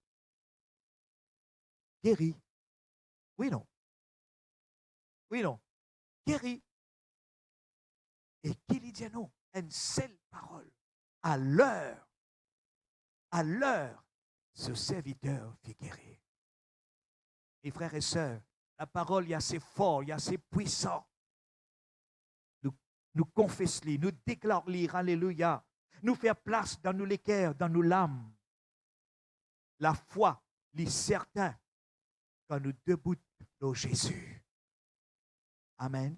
Guéri. Oui, non. Oui, non. Guéri. Et qui lui dit non? Une seule parole. À l'heure, ce serviteur fut guéri. Mes frères et sœurs, la parole est assez forte, est assez puissante. Nous confessons-les, nous déclarons-les, alléluia. Nous faire place dans nos cœurs, dans nos l'âme. La foi, est certain quand nous débutons dans Jésus. Amen.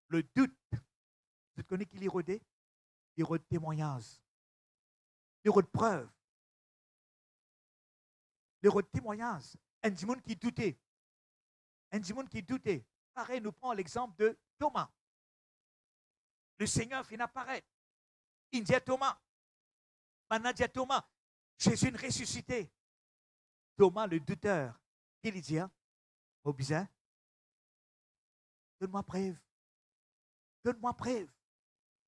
Le doute, vous connaissez qui l'érodait? L'érode témoignage. L'érode preuve. L'érode témoignage. Un monde qui doutait. Un monde qui doutait. Pareil, nous prenons l'exemple de Thomas. Le Seigneur finit apparaître. Il dit à Thomas, maintenant dit à Thomas, Jésus est ressuscité. Thomas, le douteur, il dit, au bizarre, donne-moi preuve. Donne-moi preuve.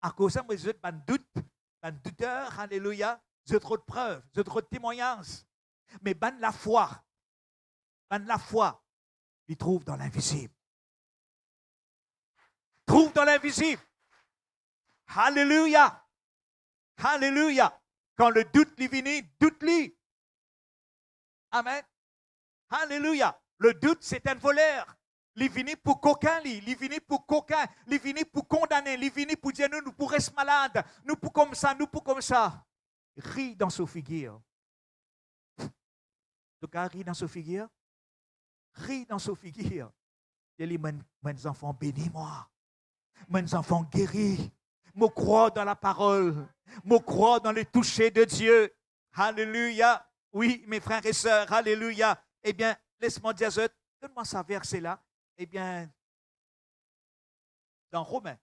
À cause de moi, je doute, un douteur, alléluia, je trop de preuves, je trop de témoignages. Mais la foi, il trouve dans l'invisible. Trouve dans l'invisible. Alléluia. Alléluia. Quand le doute lui vient, doute-lui. Amen. Alléluia. Le doute, c'est un voleur. Il vient pour coquin, il vient pour coquin, il vient pour condamner, il vient pour dire nous pour rester malade, nous pour comme ça, nous pour comme ça. Ris dans sa figure. Donc, ris dans sa figure. Ris dans sa figure. Il dit, mes enfants, bénis-moi. Mes enfants, guéris. Me crois dans la parole. Me crois dans le toucher de Dieu. Alléluia. Oui, mes frères et sœurs, alléluia. Eh bien, laisse-moi dire, donne-moi ça verset là. Eh bien, dans Romains.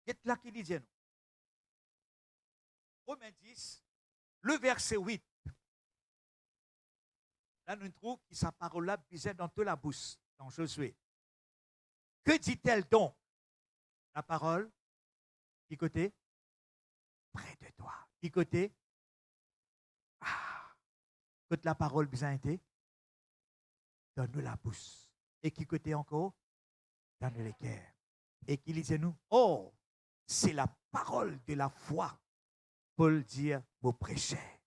C'est là qu'il dit, Romains 10, le verset 8. Là, nous trouvons que sa parole-là bisait dans toute la bouche, dans Josué. Que dit-elle donc? La parole, qui côté? Près de toi. Qui côté? Côté la parole bien été? Donne-nous la bouche. Et qui côté encore? Donne-nous les cœurs. Et qui disait-nous? Oh, c'est la parole de la foi. Paul dit, vous prêchez.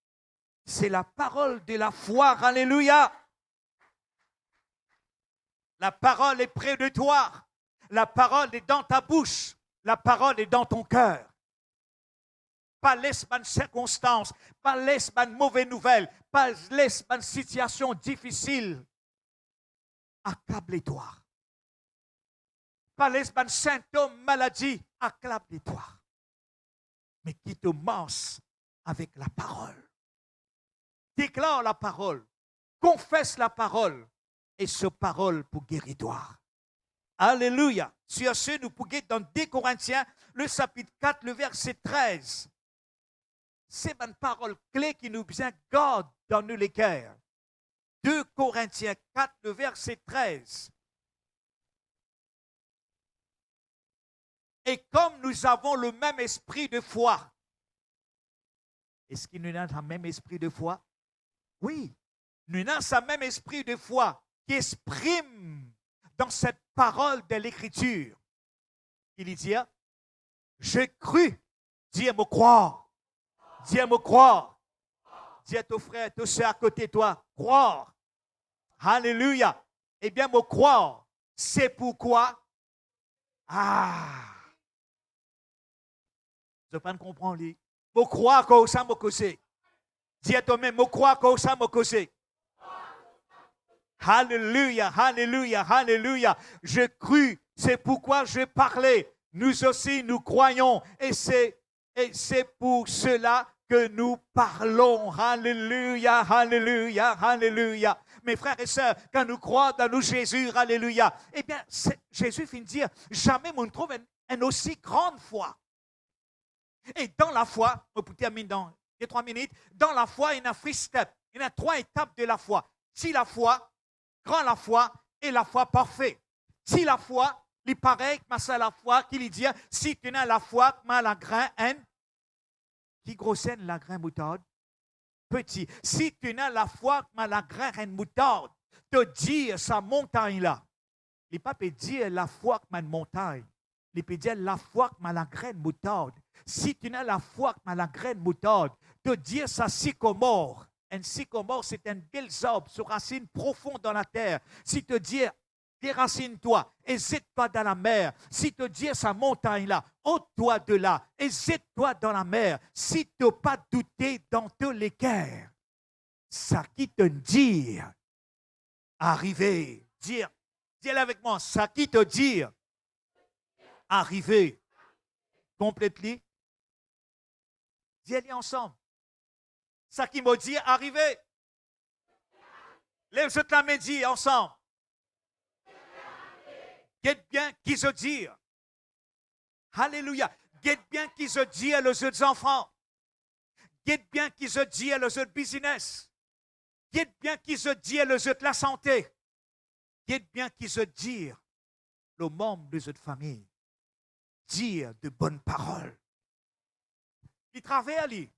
C'est la parole de la foi. Alléluia. La parole est près de toi. La parole est dans ta bouche. La parole est dans ton cœur. Pas laisse une circonstance, pas laisse une mauvaise nouvelle, pas laisse une situation difficile. Accable-toi. Pas laisse un symptôme, maladie, accable-toi. Mais qui te mange avec la parole. Déclare la parole. Confesse la parole. Et ce parole pour guérir-toi. Alléluia. Sur ce, nous pouvons dans 2 Corinthiens, le chapitre 4, le verset 13. C'est une parole clé qui nous vient garde dans nous les cœurs. 2 Corinthiens 4, le verset 13. Et comme nous avons le même esprit de foi, est-ce qu'il nous a le même esprit de foi? Oui, nous avons ce même esprit de foi qui exprime dans cette parole de l'Écriture. Il dit, j'ai cru, dis me croire, dis me croire, dis à ton frère, à ton soeur à côté de toi, croire. Alléluia. Eh bien, me croire, c'est pourquoi. Je ne peux pas comprendre. Me croire que ça me cause. Dis à toi-même, me croire que ça me cause. Alléluia, alléluia, alléluia. Je crus, c'est pourquoi je parlais. Nous aussi, nous croyons. Et c'est pour cela que nous parlons. Alléluia, alléluia, alléluia. Mes frères et sœurs, quand nous croyons dans nous Jésus, alléluia, eh bien, Jésus finit de dire, jamais on ne trouve une aussi grande foi. Et dans la foi, on peut terminer dans 3 minutes, dans la foi, il y a 3 steps. Il y a 3 étapes de la foi. Si la foi, grand la foi, et la foi parfaite. Si la foi, il paraît que c'est la foi qu'il dit, si tu as la foi, la grain, qui grossit la grain moutarde, petit. Si tu as la foi, la grain moutarde, te dire sa montagne là. Il ne peut pas dire la foi que ma montagne. Il peut dire la foi que la graine moutarde. Si tu as la foi que la graine moutarde, te dire sa sycomore. Un sycomore, c'est un bel arbre sur racine profonde dans la terre. Si te dire, déracine-toi et jette-toi dans la mer. Si te dire sa montagne là, ôte-toi de là et jette-toi dans la mer. Si tu n'as pas douté dans tous les cœurs, ça qui te dit, arriver, dire, dis-le avec moi, ça qui te dit, arriver, complètement. Dis-le ensemble. Ça qui me dit, arriver. Lève-toi la main, dis ensemble. Guette bien qui se dit. Alléluia. Guette bien qui se dit à les autres enfants. Guette bien qui se dit à les autres business. Guette bien qui se dit à les autres la santé. Guette bien qui se dit le membre de cette famille. Dire de bonnes paroles. Il travaille lui,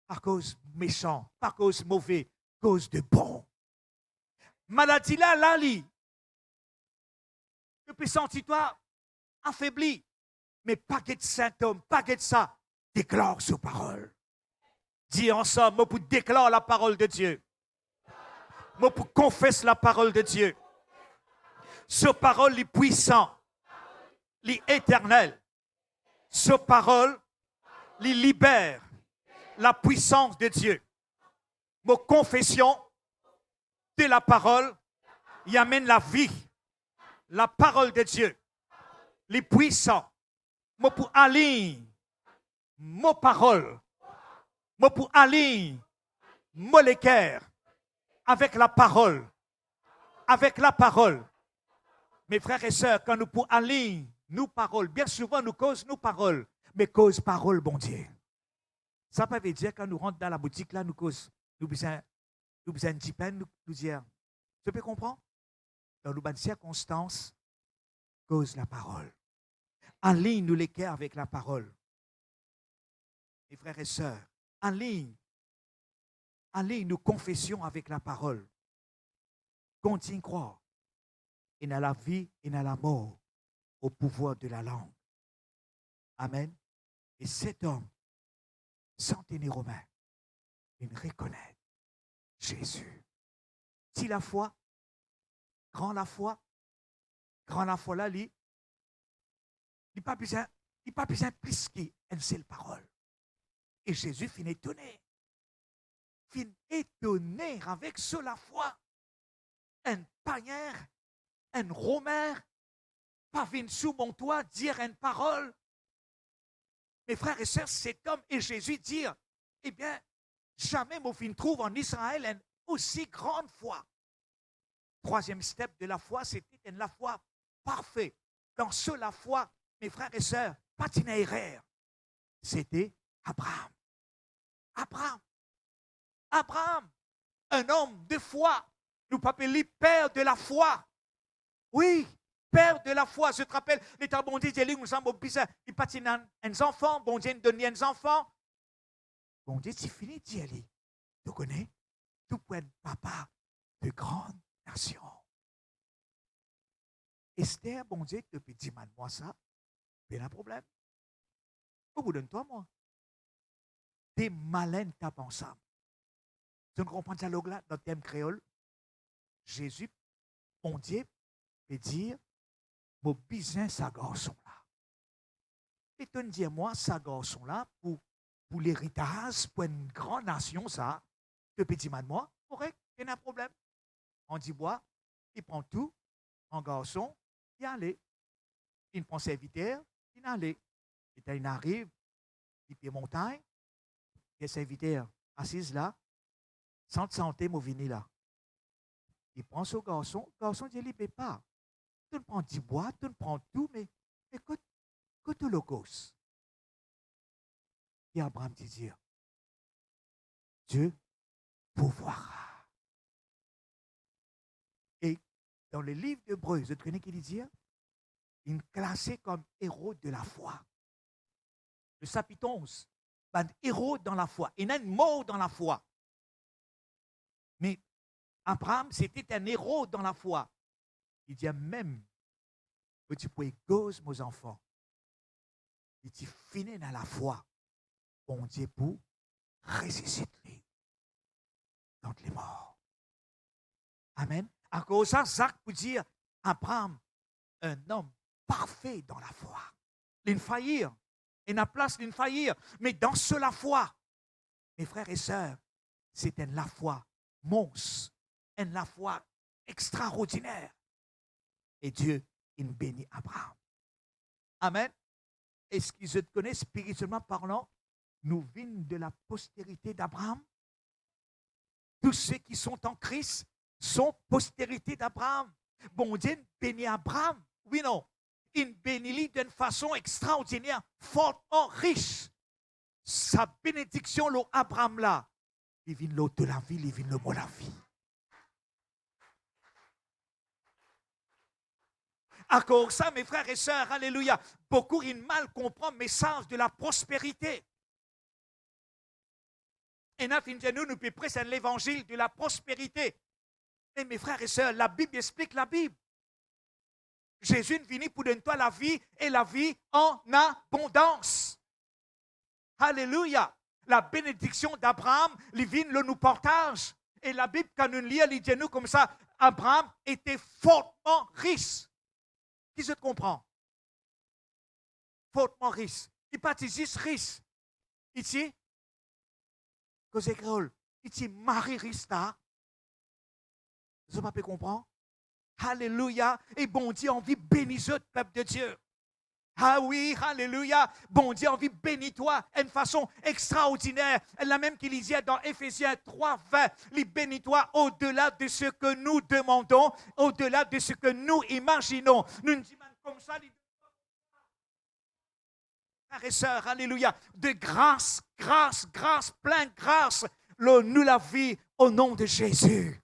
à cause méchant, pas à cause mauvais, à cause de bon. Maladie là, lui. Tu peux sentir toi affaibli, mais pas de symptômes, pas de ça. Déclare sa parole. Dis ensemble, moi pour déclare la parole de Dieu. Moi pour confesse la parole de Dieu. Sa parole est puissante, est éternelle. Sa parole les libère la puissance de Dieu. Mon confession de la parole y amène la vie. La parole de Dieu, les puissants, moi pour aligner mon parole, moi pour aligner mon l'équerre avec la parole, avec la parole. Mes frères et sœurs, quand nous pour aligner nos paroles, bien souvent nous causons nos paroles, mais cause parole, bon Dieu. Ça peut dire quand nous rentrons dans la boutique là, nous cause, nous besoin de peine, nous dire, tu peux comprendre? Dans nos circonstances, cause la parole. Aligne-nous les cœurs avec la parole. Mes frères et sœurs, aligne nos confessions avec la parole. Continue à croire. Et dans la vie et dans la mort, au pouvoir de la langue. Amen. Et cet homme, centenaire romain, il reconnaît Jésus. Si la foi, grand la foi là, il n'a pas besoin plus qu'une seule parole. Et Jésus finit étonné avec la foi. Un païen, un romain, pas venu sous mon toit dire une parole. Mes frères et sœurs, cet homme et Jésus dire, eh bien, jamais mon fin trouve en Israël une aussi grande foi. 3e step de la foi, c'était la foi parfaite. Dans la foi, mes frères et sœurs, pas d'erreur. C'était Abraham. Abraham, un homme de foi. Nous appelons père de la foi. Oui, père de la foi. Je te rappelle, l'État bon Dieu, j'ai lu, nous sommes bizarre. Il patine un enfant, bon Dieu, donne un enfant. Bon Dieu, c'est fini, Dieu. Tu connais? Tu peux être papa de grande nation. Esther, bon Dieu, depuis 10 mois, moi ça, il y a un problème. Au bout d'un temps, moi, des malins tapent ensemble. Tu ne comprends pas dialogue là, dans le thème créole? Jésus, bon Dieu, peut dire, mon business, sa garçon là. Et tu me dis, moi, sa garçon là, pour l'héritage, pour une grande nation, ça, de petit man, moi, correct, il y a un problème. On dit, bois, il prend tout, en garçon, il allait. Il prend serviteur, il allait. Et il arrive, il fait montagne, il y a serviteur assis là, sans santé, mon vini là. Il prend ce garçon, le garçon dit, il ne paie pas. Tu ne prends du bois, tu ne prends tout, mais écoute, écoute le gosse. Et Abraham dit, Dieu pourvoira. Et dans le livre d'Hébreux, vous connaissez qui dit, il est classé comme héros de la foi. Le chapitre 11, un héros dans la foi. Il y a un mot dans la foi. Mais Abraham, c'était un héros dans la foi. Il dit même que tu peux gauze mes enfants. Il dit fini dans la foi. Bon Dieu pour ressusciter dans les morts. Amen. À cause de ça, Jacques peut dire Abraham, un homme parfait dans la foi. Il faillir. Il n'a place d'une faillir. Mais dans cela foi, mes frères et sœurs, c'était la foi monstre, la foi extraordinaire. Et Dieu, il bénit Abraham. Amen. Est-ce qu'ils se connaissent spirituellement parlant? Nous venons de la postérité d'Abraham. Tous ceux qui sont en Christ sont postérité d'Abraham. Bon Dieu bénit Abraham. Oui, non. Il bénit d'une façon extraordinaire, fortement riche. Sa bénédiction, l'Abraham là, il vient l'autre de la vie, il vient le mot de la vie. À cause de ça, mes frères et sœurs, alléluia, beaucoup ils mal comprennent le message de la prospérité. Et nous pouvons prêcher l'évangile de la prospérité. Mais mes frères et sœurs, la Bible explique la Bible. Jésus est venu pour donner toi la vie et la vie en abondance. Alléluia. La bénédiction d'Abraham, il vient le nous partage. Et la Bible, quand nous lisons, il dit nous comme ça, Abraham était fortement riche. Qui se comprend? Fortement riche. Il n'est pas juste riche. Ici, que c'est créole. Ici, Marie Rista. Vous ne pouvez pas comprendre? Alléluia. Et bon Dieu, envie bénir le peuple de Dieu. Ah oui, alléluia. Bon Dieu, envie bénir toi d'une façon extraordinaire. La même qu'il disait dans Éphésiens 3, 20. Il bénit toi au-delà de ce que nous demandons, au-delà de ce que nous imaginons. Nous nous disons comme ça, frères et sœurs, alléluia. De grâce, grâce, grâce, plein de grâce. Nous la vie au nom de Jésus.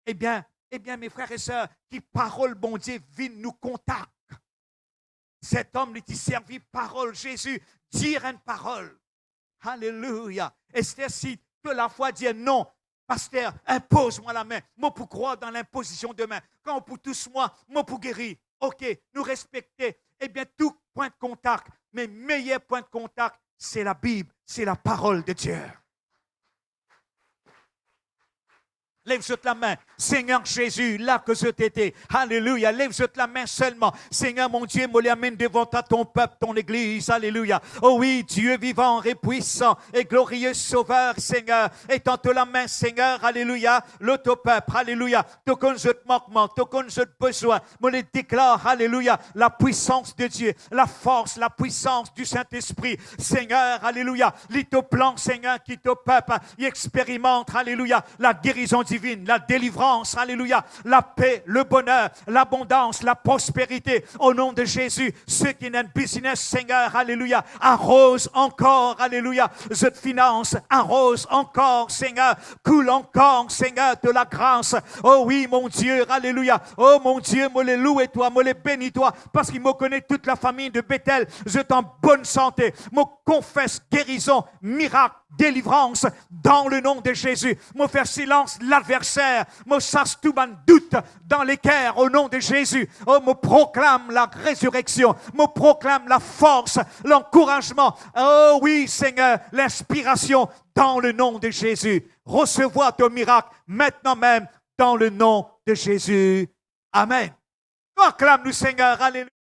Eh bien, mes frères et sœurs, qui parole, bon Dieu, viennent nous contacter. Cet homme qui servi parole, Jésus, dire une parole. Alléluia. Esther, si que la foi dit non, pasteur, impose-moi la main. Moi pour croire dans l'imposition de main. Quand on peut tous moi pour guérir. Ok, nous respecter. Eh bien, tout point de contact, mais meilleur point de contact, c'est la Bible, c'est la parole de Dieu. Lève-toi la main. Seigneur Jésus, là que je t'étais. Alléluia. Lève-toi la main seulement. Seigneur mon Dieu, me l'amène devant ton peuple, ton église. Alléluia. Oh oui, Dieu vivant et puissant et glorieux sauveur, Seigneur. Étends la main, Seigneur. Alléluia. L'autre peuple. Alléluia. Tu connais notre manquement, tu connais notre besoin. Me le déclare. Alléluia. La puissance de Dieu, la force, la puissance du Saint-Esprit. Seigneur, alléluia. Lit au plan, Seigneur, qui te peuple. Il expérimente, alléluia, la guérison divine, la délivrance, alléluia, la paix, le bonheur, l'abondance, la prospérité. Au nom de Jésus, ceux qui n'ont business, Seigneur, alléluia, arrose encore, alléluia, cette finance, arrose encore, Seigneur, coule encore, Seigneur, de la grâce. Oh oui, mon Dieu, alléluia. Oh mon Dieu, me les loue et toi, me les bénis toi, parce qu'il me connaît toute la famille de Bethel. Je suis en bonne santé. Me confesse guérison, miracle, délivrance dans le nom de Jésus. Me faire silence l'adversaire. Me chasse tout mon doute dans les cœurs au nom de Jésus. Oh, me proclame la résurrection. Me proclame la force, l'encouragement. Oh oui, Seigneur, l'inspiration dans le nom de Jésus. Recevoir ton miracle maintenant même dans le nom de Jésus. Amen. Acclame-nous, Seigneur. Alléluia.